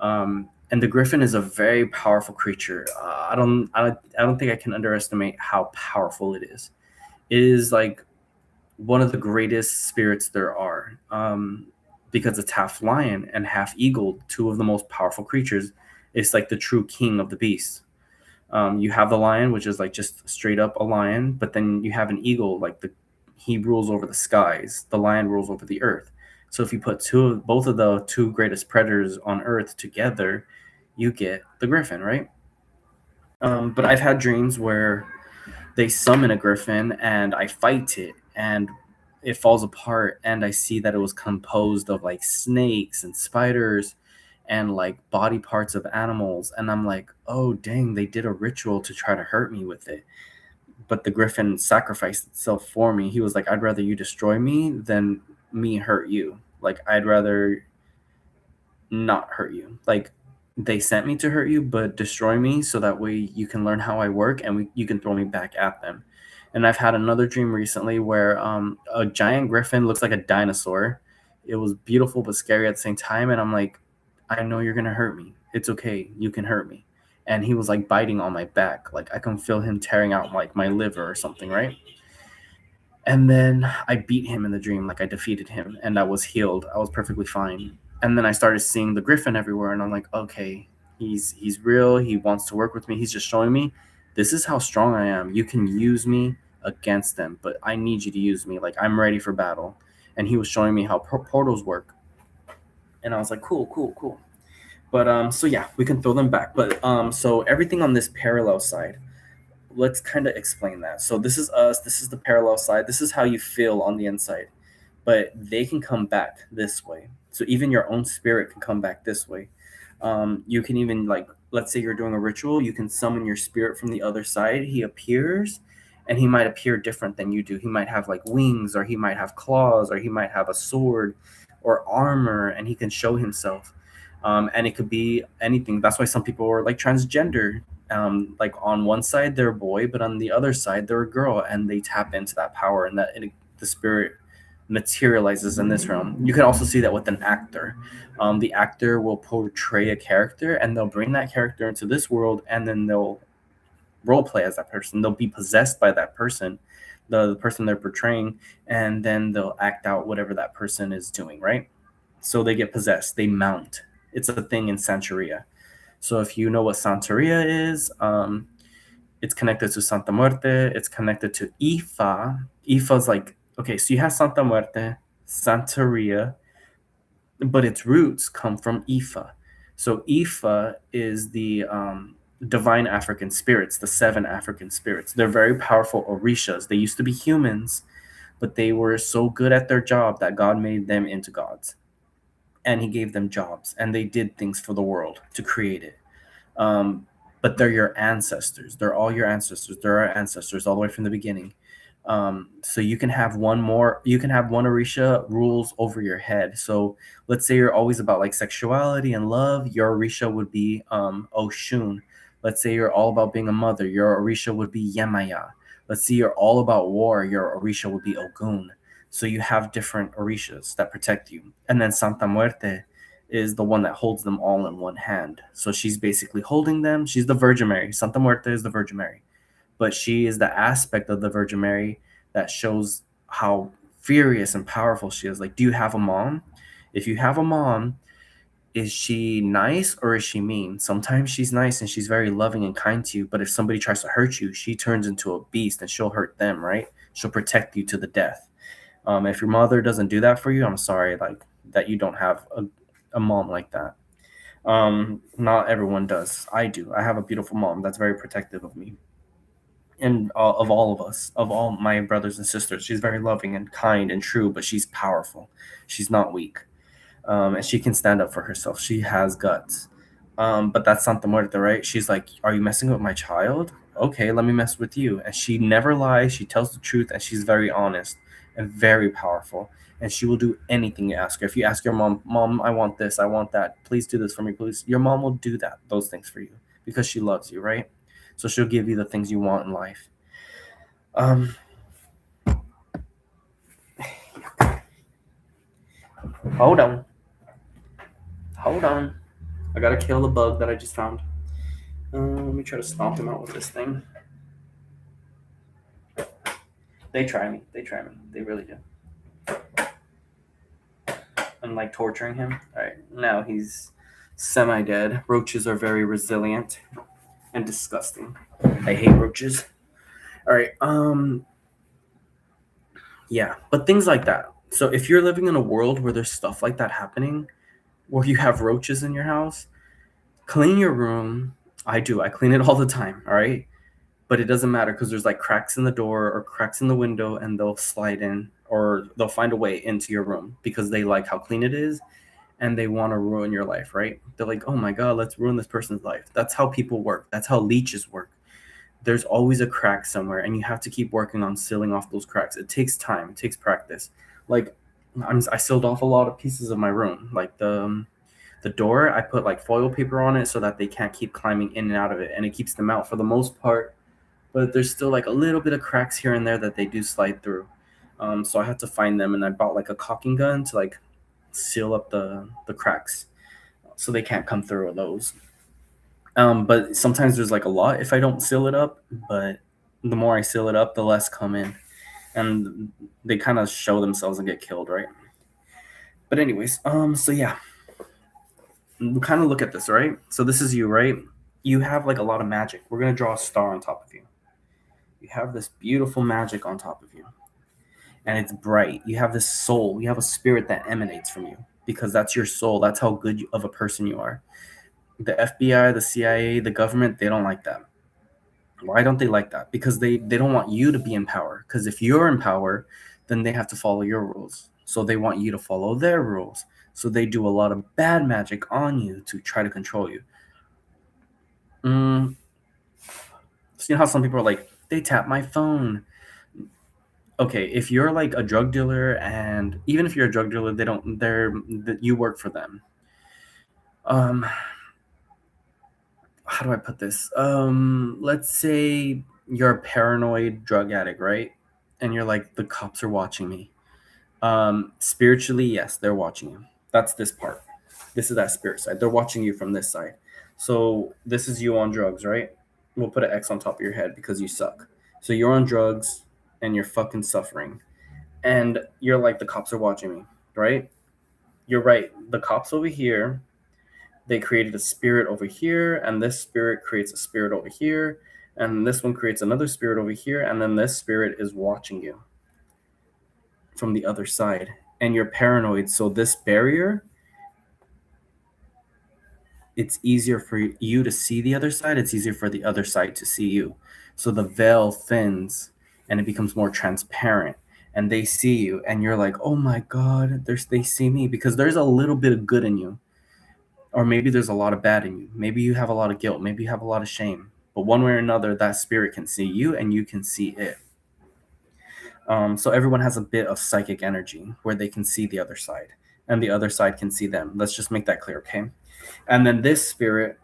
And the griffin is a very powerful creature. I don't think I can underestimate how powerful it is. It is like one of the greatest spirits there are, because it's half lion and half eagle, two of the most powerful creatures. It's like the true king of the beasts. You have the lion, which is like just straight up a lion, but then you have an eagle, like he rules over the skies. The lion rules over the earth. So if you put both of the two greatest predators on earth together, you get the griffin, right? But I've had dreams where they summon a griffin and I fight it and it falls apart and I see that it was composed of like snakes and spiders and like body parts of animals, and I'm like, oh dang, they did a ritual to try to hurt me with it. But the griffin sacrificed itself for me. He was like, I'd rather you destroy me than me hurt you. Like I'd rather not hurt you. Like they sent me to hurt you, but destroy me so that way you can learn how I work and you can throw me back at them. And I've had another dream recently where a giant griffin looks like a dinosaur. It was beautiful but scary at the same time. And I'm like, I know you're going to hurt me. It's okay. You can hurt me. And he was like biting on my back. Like I can feel him tearing out like my liver or something, right? And then I beat him in the dream, like I defeated him, and I was healed. I was perfectly fine. And then I started seeing the griffin everywhere, and I'm like, okay, he's real. He wants to work with me. He's just showing me this is how strong I am. You can use me against them, but I need you to use me. Like I'm ready for battle. And he was showing me how portals work, and I was like, cool, cool, cool. But so yeah, we can throw them back. But so everything on this parallel side, let's kind of explain that. So this is us. This is the parallel side. This is how you feel on the inside, but they can come back this way. So even your own spirit can come back this way. You can even like, let's say you're doing a ritual, you can summon your spirit from the other side. He appears, and he might appear different than you do. He might have like wings, or he might have claws, or he might have a sword or armor, and he can show himself. And it could be anything. That's why some people are like transgender. Like on one side they're a boy, but on the other side they're a girl, and they tap into that power, and the spirit materializes in this realm. You can also see that with an actor. The actor will portray a character, and they'll bring that character into this world, and then they'll role play as that person. They'll be possessed by that person, the person they're portraying, and then they'll act out whatever that person is doing, right? So they get possessed, they mount. It's a thing in Santeria. So if you know what Santeria is, it's connected to Santa Muerte. It's connected to Ifa. Ifa's like, okay, so you have Santa Muerte, Santeria, but its roots come from Ifa. So Ifa is the divine African spirits, the 7 African spirits. They're very powerful orishas. They used to be humans, but they were so good at their job that God made them into gods. And he gave them jobs, and they did things for the world to create it. Um, but they're your ancestors. They're all your ancestors. They're our ancestors all the way from the beginning. So you can have one more. You can have one Orisha rules over your head. So let's say you're always about like sexuality and love. Your Orisha would be Oshun. Let's say you're all about being a mother. Your Orisha would be Yemaya. Let's say you're all about war. Your Orisha would be Ogun. So you have different Orishas that protect you. And then Santa Muerte is the one that holds them all in one hand. So she's basically holding them. She's the Virgin Mary. Santa Muerte is the Virgin Mary. But she is the aspect of the Virgin Mary that shows how furious and powerful she is. Like, do you have a mom? If you have a mom, is she nice or is she mean? Sometimes she's nice and she's very loving and kind to you. But if somebody tries to hurt you, she turns into a beast and she'll hurt them, right? She'll protect you to the death. If your mother doesn't do that for you, I'm sorry, like that you don't have a mom like that. Not everyone does. I do. I have a beautiful mom that's very protective of me and of all of us, of all my brothers and sisters. She's very loving and kind and true, but she's powerful. She's not weak, and she can stand up for herself. She has guts. But that's Santa Muerte, right? She's like, "Are you messing with my child? Okay, let me mess with you." And she never lies. She tells the truth, and she's very honest and very powerful. And she will do anything you ask her. If you ask your mom, "Mom, I want this, I want that. Please do this for me, please." Your mom will do those things for you because she loves you, right? So she'll give you the things you want in life. Um, hold on, hold on. I gotta kill the bug that I just found. Let me try to stomp him out with this thing. They try me. They try me. They really do. I'm like torturing him. All right, now he's semi-dead. Roaches are very resilient and disgusting. I hate roaches. All right. Yeah, but things like that. So if you're living in a world where there's stuff like that happening, where you have roaches in your house, clean your room. I do. I clean it all the time. All right. But it doesn't matter because there's like cracks in the door or cracks in the window, and they'll slide in or they'll find a way into your room because they like how clean it is and they want to ruin your life, right? They're like, oh my God, let's ruin this person's life. That's how people work. That's how leeches work. There's always a crack somewhere, and you have to keep working on sealing off those cracks. It takes time. It takes practice. Like I sealed off a lot of pieces of my room, like The door, I put like foil paper on it so that they can't keep climbing in and out of it, and it keeps them out for the most part. But there's still like a little bit of cracks here and there that they do slide through. So I had to find them, and I bought like a caulking gun to like seal up the cracks so they can't come through those. But sometimes there's like a lot if I don't seal it up. But the more I seal it up, the less come in, and they kind of show themselves and get killed, right? But anyways, so yeah, we kind of look at this, right? So this is you, right? You have like a lot of magic. We're gonna draw a star on top of you. You have this beautiful magic on top of you, and it's bright. You have this soul. You have a spirit that emanates from you because that's your soul. That's how good of a person you are. The FBI, the CIA, the government, they don't like that. Why don't they like that? Because they don't want you to be in power. Because if you're in power, then they have to follow your rules. So they want you to follow their rules. So they do a lot of bad magic on you to try to control you. So you know how some people are like, they tap my phone. Okay, if you're like a drug dealer, and even if you're a drug dealer, you work for them. How do I put this? Let's say you're a paranoid drug addict, right? And you're like, the cops are watching me. Spiritually, yes, they're watching you. That's this part. This is that spirit side. They're watching you from this side. So this is you on drugs, right? We'll put an X on top of your head because you suck. So you're on drugs and you're fucking suffering. And you're like, the cops are watching me, right? You're right. The cops over here, they created a spirit over here, and this spirit creates a spirit over here, and this one creates another spirit over here, and then this spirit is watching you from the other side. And you're paranoid, so this barrier, it's easier for you to see the other side, it's easier for the other side to see you. So the veil thins and it becomes more transparent, and they see you, and you're like, oh my god, they see me, because there's a little bit of good in you, or maybe there's a lot of bad in you. Maybe you have a lot of guilt, maybe you have a lot of shame, but one way or another, that spirit can see you and you can see it. So everyone has a bit of psychic energy where they can see the other side, and the other side can see them. Let's just make that clear, okay? And then this spirit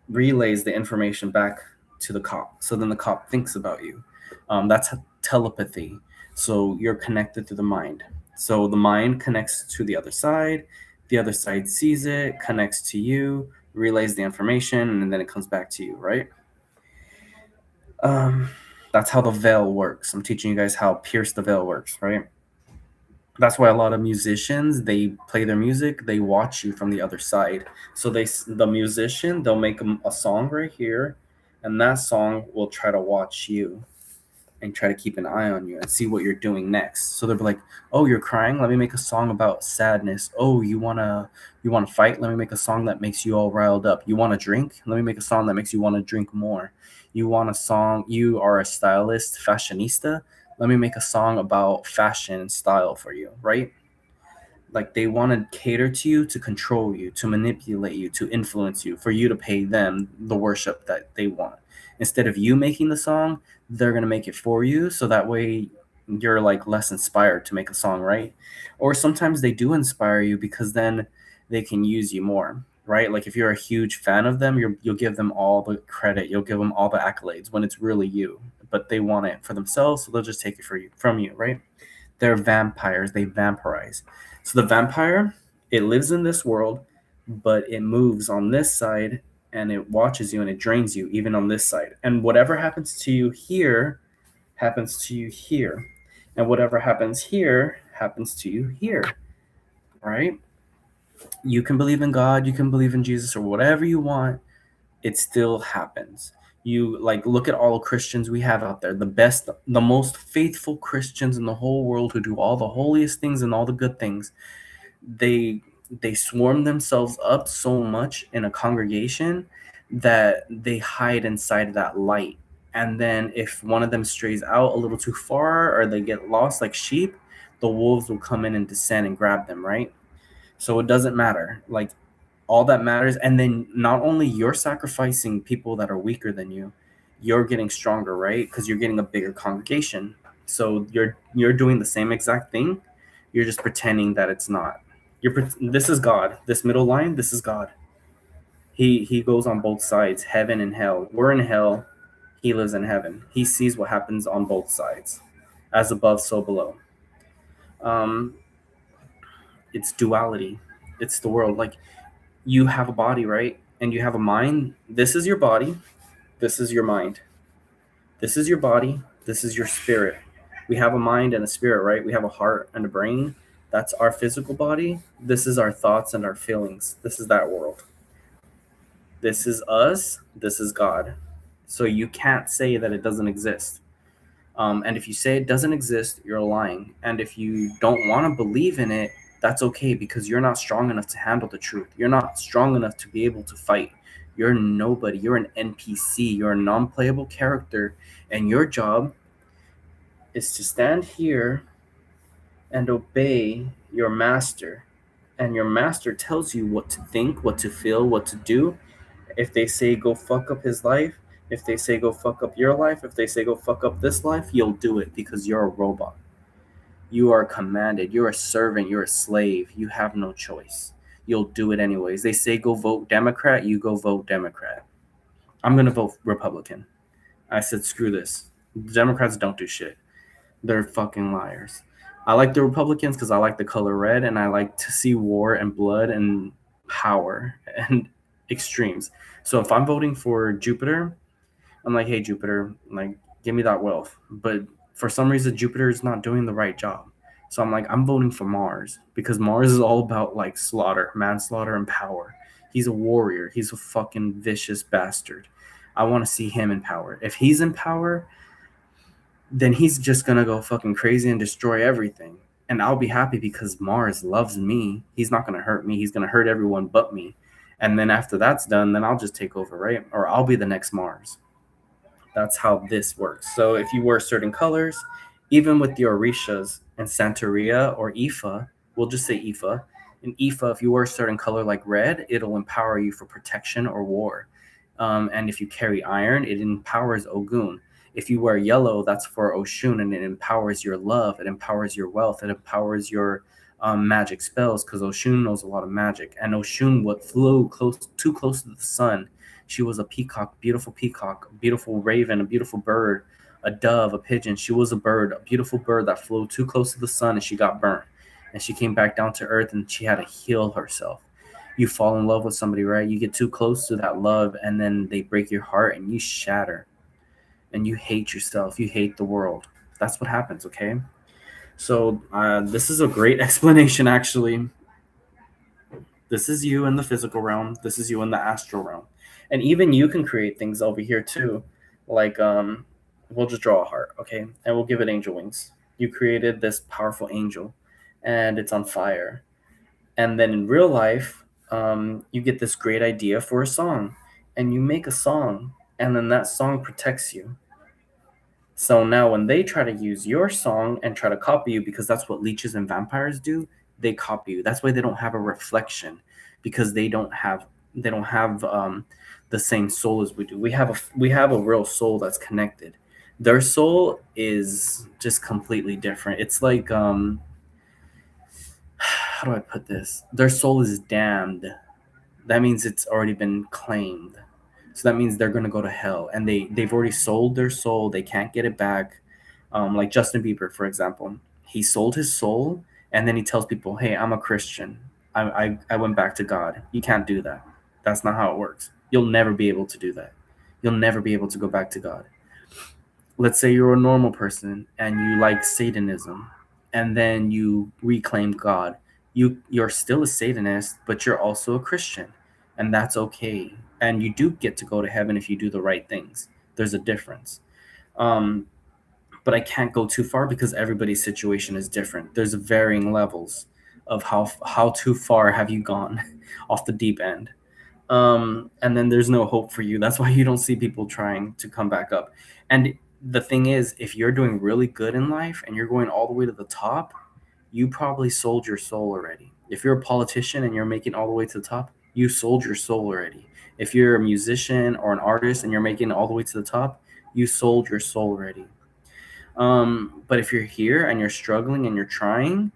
relays the information back to the cop. So then the cop thinks about you. That's telepathy. So you're connected to the mind. So the mind connects to the other side sees it, connects to you, relays the information, and then it comes back to you, right? That's how the veil works. I'm teaching you guys how pierce the veil works, right? That's why a lot of musicians, they play their music, they watch you from the other side. So the musician, they'll make a song right here, and that song will try to watch you and try to keep an eye on you and see what you're doing next. So they'll be like, oh, you're crying, let me make a song about sadness. Oh, you wanna fight, let me make a song that makes you all riled up. You wanna drink, let me make a song that makes you want to drink more. You are a stylist, fashionista, let me make a song about fashion and style for you, right? Like, they want to cater to you, to control you, to manipulate you, to influence you, for you to pay them the worship that they want. Instead of you making the song, they're going to make it for you, so that way you're like less inspired to make a song, right? Or sometimes they do inspire you because then they can use you more, right? Like if you're a huge fan of them, you'll give them all the credit, you'll give them all the accolades when it's really you, but they want it for themselves, so they'll just take it from you, right? They're vampires, they vampirize. So the vampire, it lives in this world, but it moves on this side, and it watches you and it drains you even on this side. And whatever happens to you here happens to you here. And whatever happens here happens to you here. Right? You can believe in God, you can believe in Jesus, or whatever you want, it still happens. You like look at all the Christians we have out there, the most faithful Christians in the whole world, who do all the holiest things and all the good things. They swarm themselves up so much in a congregation that they hide inside of that light. And then if one of them strays out a little too far, or they get lost like sheep, the wolves will come in and descend and grab them, right? So it doesn't matter. Like, all that matters, and then not only you're sacrificing people that are weaker than you, you're getting stronger, right? Because you're getting a bigger congregation. So you're doing the same exact thing, you're just pretending that it's not. This is God. This middle line, this is God. He goes on both sides, heaven and hell. We're in hell. He lives in heaven. He sees what happens on both sides, as above, so below. Um, it's duality. It's the world. Like, you have a body, right? And you have a mind. This is your body. This is your mind. This is your body. This is your spirit. We have a mind and a spirit, right? We have a heart and a brain. That's our physical body. This is our thoughts and our feelings. This is that world. This is us. This is God. So you can't say that it doesn't exist. And if you say it doesn't exist, you're lying. And if you don't want to believe in it, that's okay, because you're not strong enough to handle the truth. You're not strong enough to be able to fight. You're nobody. You're an NPC. You're a non playable character. And your job is to stand here and obey your master. And your master tells you what to think, what to feel, what to do. If they say go fuck up his life, if they say go fuck up your life, if they say go fuck up this life, you'll do it, because you're a robot. You are commanded. You're a servant. You're a slave. You have no choice. You'll do it anyways. They say go vote Democrat, you go vote Democrat. I'm going to vote Republican. I said screw this. Democrats don't do shit. They're fucking liars. I like the Republicans because I like the color red, and I like to see war and blood and power and extremes. So if I'm voting for Jupiter, I'm like, hey, Jupiter, like, give me that wealth. But for some reason, Jupiter is not doing the right job. So I'm like, I'm voting for Mars, because Mars is all about like slaughter, manslaughter, and power. He's a warrior. He's a fucking vicious bastard. I want to see him in power. If he's in power, then he's just gonna go fucking crazy and destroy everything. And I'll be happy, because Mars loves me. He's not gonna hurt me. He's gonna hurt everyone but me. And then after that's done, then I'll just take over, right? Or I'll be the next Mars. That's how this works. So if you wear certain colors, even with the Orishas and Santeria or Ifa, we'll just say Ifa. In Ifa, if you wear a certain color like red, it'll empower you for protection or war. And if you carry iron, it empowers Ogun. If you wear yellow, that's for Oshun, and it empowers your love, it empowers your wealth, it empowers your magic spells, because Oshun knows a lot of magic. And Oshun what flew too close to the sun. She was a peacock, a beautiful raven, a beautiful bird, a dove, a pigeon. She was a bird, a beautiful bird that flew too close to the sun, and she got burnt. And she came back down to earth, and she had to heal herself. You fall in love with somebody, right? You get too close to that love, and then they break your heart, and you shatter. And you hate yourself. You hate the world. That's what happens, okay? So this is a great explanation, actually. This is you in the physical realm. This is you in the astral realm. And even you can create things over here too. Like we'll just draw a heart, okay? And we'll give it angel wings. You created this powerful angel, and it's on fire. And then in real life, you get this great idea for a song, and you make a song, and then that song protects you. So now when they try to use your song and try to copy you, because that's what leeches and vampires do, they copy you. That's why they don't have a reflection, because they don't have the same soul as we do. We have a real soul that's connected. Their soul is just completely different. It's like how do I put this? Their soul is damned. That means it's already been claimed. So that means they're gonna go to hell, and they've already sold their soul. They can't get it back. Like Justin Bieber, for example, he sold his soul, and then he tells people, "Hey, I'm a Christian. I went back to God." You can't do that. That's not how it works. You'll never be able to do that. You'll never be able to go back to God. Let's say you're a normal person and you like Satanism, and then you reclaim God. You're still a Satanist, but you're also a Christian, and that's okay. And you do get to go to heaven if you do the right things. There's a difference. Um, but I can't go too far, because everybody's situation is different. There's varying levels of how too far have you gone off the deep end. And then there's no hope for you. That's why you don't see people trying to come back up. And the thing is, if you're doing really good in life and you're going all the way to the top, you probably sold your soul already. If you're a politician and you're making all the way to the top, you sold your soul already. If you're a musician or an artist and you're making all the way to the top, you sold your soul already. But if you're here and you're struggling and you're trying,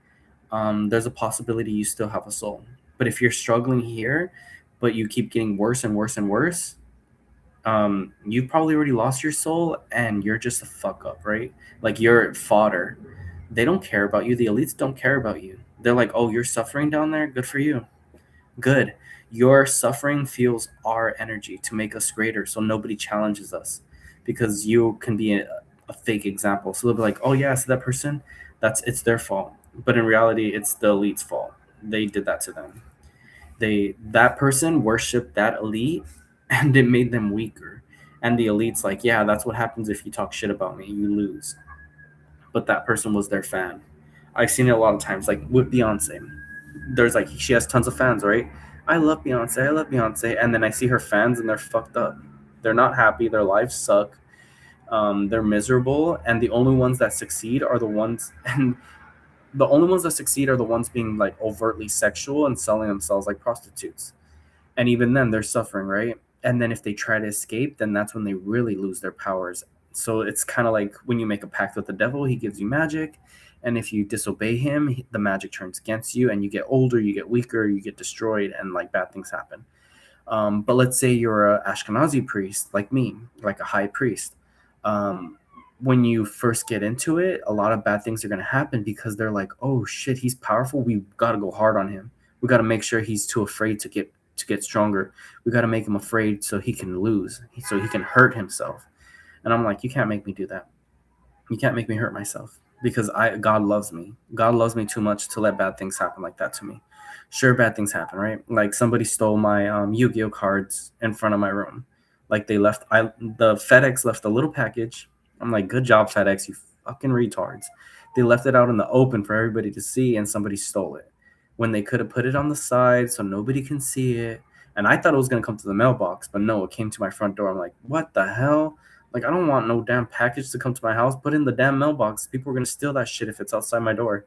there's a possibility you still have a soul. But if you're struggling here, but you keep getting worse and worse and worse, you've probably already lost your soul and you're just a fuck up, right? Like you're fodder. They don't care about you. The elites don't care about you. They're like, oh, you're suffering down there? Good for you. Good. Your suffering fuels our energy to make us greater so nobody challenges us because you can be a fake example. So they'll be like, oh, yeah, so that person, it's their fault. But in reality, it's the elite's fault. They did that to them. That person worshiped that elite and it made them weaker. And the elite's like, yeah, that's what happens if you talk shit about me. You lose. But that person was their fan. I've seen it a lot of times, like with Beyonce. There's like she has tons of fans, right? I love Beyonce, I love Beyonce, and then I see her fans and they're fucked up. They're not happy. Their lives suck. They're miserable, and the only ones that succeed are the ones, and the only ones that succeed are the ones being like overtly sexual and selling themselves like prostitutes. And even then, they're suffering, right? And then if they try to escape, then that's when they really lose their powers. So it's kind of like when you make a pact with the devil, he gives you magic. And if you disobey him, the magic turns against you, and you get older, you get weaker, you get destroyed, and like bad things happen. But let's say you're a Ashkenazi priest, like me, like a high priest. Um, when you first get into it, a lot of bad things are going to happen because they're like, "Oh shit, he's powerful. We got to go hard on him. We got to make sure he's too afraid to get stronger. We got to make him afraid so he can lose, so he can hurt himself." And I'm like, "You can't make me do that. You can't make me hurt myself because God loves me. God loves me too much to let bad things happen like that to me. Sure, bad things happen, right? Like somebody stole my Yu-Gi-Oh cards in front of my room. Like the FedEx left a little package. I'm like, good job, FedEx, you fucking retards. They left it out in the open for everybody to see, and somebody stole it when they could have put it on the side so nobody can see it. And I thought it was gonna come to the mailbox, but no, it came to my front door. I'm like, what the hell? Like, I don't want no damn package to come to my house. Put in the damn mailbox. People are going to steal that shit if it's outside my door.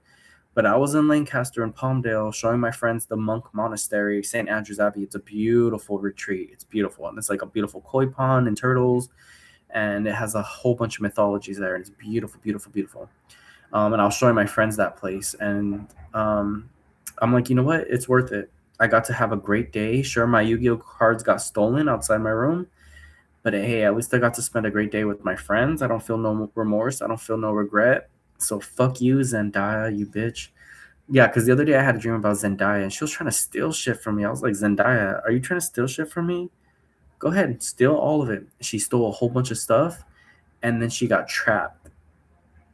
But I was in Lancaster and Palmdale showing my friends the monk monastery, St. Andrew's Abbey. It's a beautiful retreat. It's beautiful. And it's like a beautiful koi pond and turtles. And it has a whole bunch of mythologies there. And it's beautiful, beautiful, beautiful. And I was showing my friends that place. And I'm like, you know what? It's worth it. I got to have a great day. Sure, my Yu-Gi-Oh cards got stolen outside my room. But hey, at least I got to spend a great day with my friends. I don't feel no remorse. I don't feel no regret. So fuck you, Zendaya, you bitch. Yeah, because the other day I had a dream about Zendaya and she was trying to steal shit from me. I was like, Zendaya, are you trying to steal shit from me? Go ahead, steal all of it. She stole a whole bunch of stuff and then she got trapped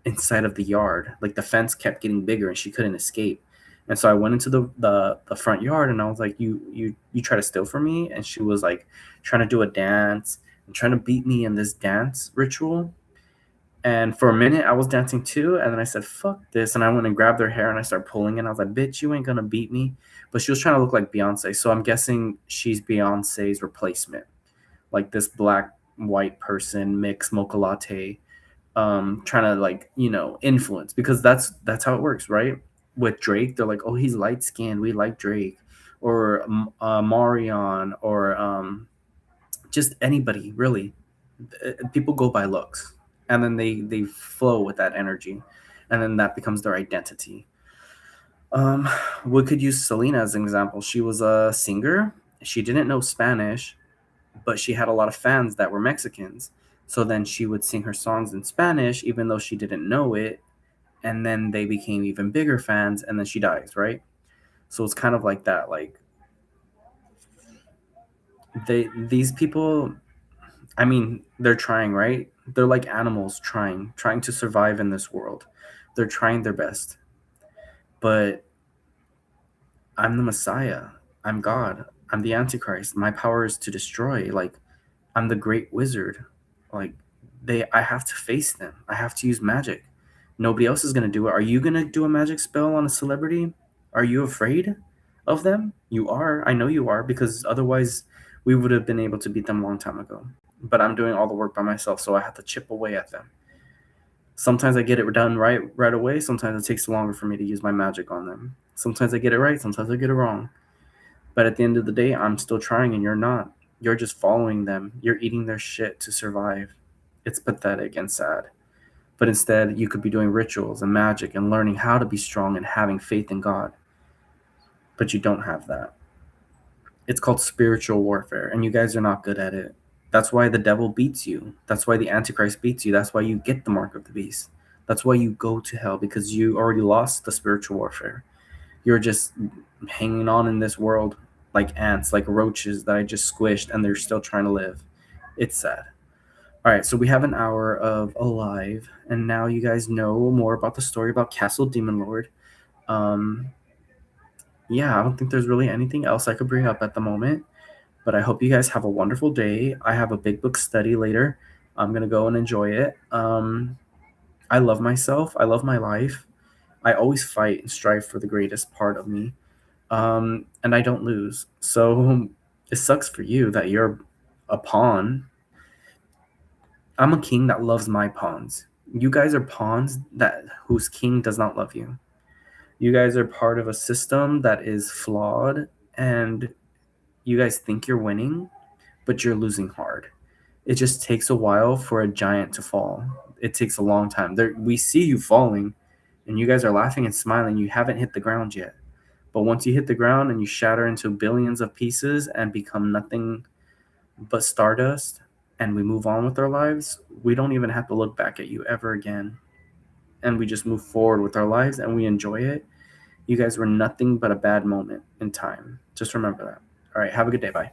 inside of the yard. Like the fence kept getting bigger and she couldn't escape. And so I went into the front yard and I was like, you try to steal from me? And she was like trying to do a dance and trying to beat me in this dance ritual. And for a minute I was dancing too. And then I said, fuck this. And I went and grabbed her hair and I started pulling it. And I was like, bitch, you ain't gonna beat me. But she was trying to look like Beyonce. So I'm guessing she's Beyonce's replacement. Like this black white person mix mocha latte, trying to like influence because that's how it works, right? With Drake, they're like, oh, he's light skinned, we like Drake, or Marion, or just anybody really. People go by looks, and then they flow with that energy, and then that becomes their identity. um we could use Selena as an example. She was a singer. She didn't know Spanish, but she had a lot of fans that were Mexicans. So then she would sing her songs in Spanish, even though she didn't know it. And then they became even bigger fans, and then she dies, right? So it's kind of like that. Like these people, I mean, they're trying, right? They're like animals trying to survive in this world. They're trying their best. But I'm the Messiah. I'm God. I'm the Antichrist. My power is to destroy. Like I'm the great wizard. Like I have to face them. I have to use magic. Nobody else is gonna do it. Are you gonna do a magic spell on a celebrity? Are you afraid of them? You are. I know you are because otherwise we would have been able to beat them a long time ago. But I'm doing all the work by myself, so I have to chip away at them. Sometimes I get it done right away. Sometimes it takes longer for me to use my magic on them. Sometimes I get it right. Sometimes I get it wrong. But at the end of the day, I'm still trying and you're not. You're just following them. You're eating their shit to survive. It's pathetic and sad. But instead, you could be doing rituals and magic and learning how to be strong and having faith in God. But you don't have that. It's called spiritual warfare, and you guys are not good at it. That's why the devil beats you. That's why the Antichrist beats you. That's why you get the mark of the beast. That's why you go to hell, because you already lost the spiritual warfare. You're just hanging on in this world like ants, like roaches that I just squished, and they're still trying to live. It's sad. All right, so we have an hour of Alive, and now you guys know more about the story about Castle Demon Lord. Um, yeah, I don't think there's really anything else I could bring up at the moment, but I hope you guys have a wonderful day. I have a big book study later. I'm going to go and enjoy it. I love myself, I love my life. I always fight and strive for the greatest part of me, and I don't lose. So it sucks for you that you're a pawn. I'm a king that loves my pawns. You guys are pawns that whose king does not love you. You guys are part of a system that is flawed, and you guys think you're winning, but you're losing hard. It just takes a while for a giant to fall. It takes a long time. We see you falling, and you guys are laughing and smiling. You haven't hit the ground yet. But once you hit the ground and you shatter into billions of pieces and become nothing but stardust, and we move on with our lives, we don't even have to look back at you ever again. And we just move forward with our lives and we enjoy it. You guys were nothing but a bad moment in time. Just remember that. All right, have a good day. Bye.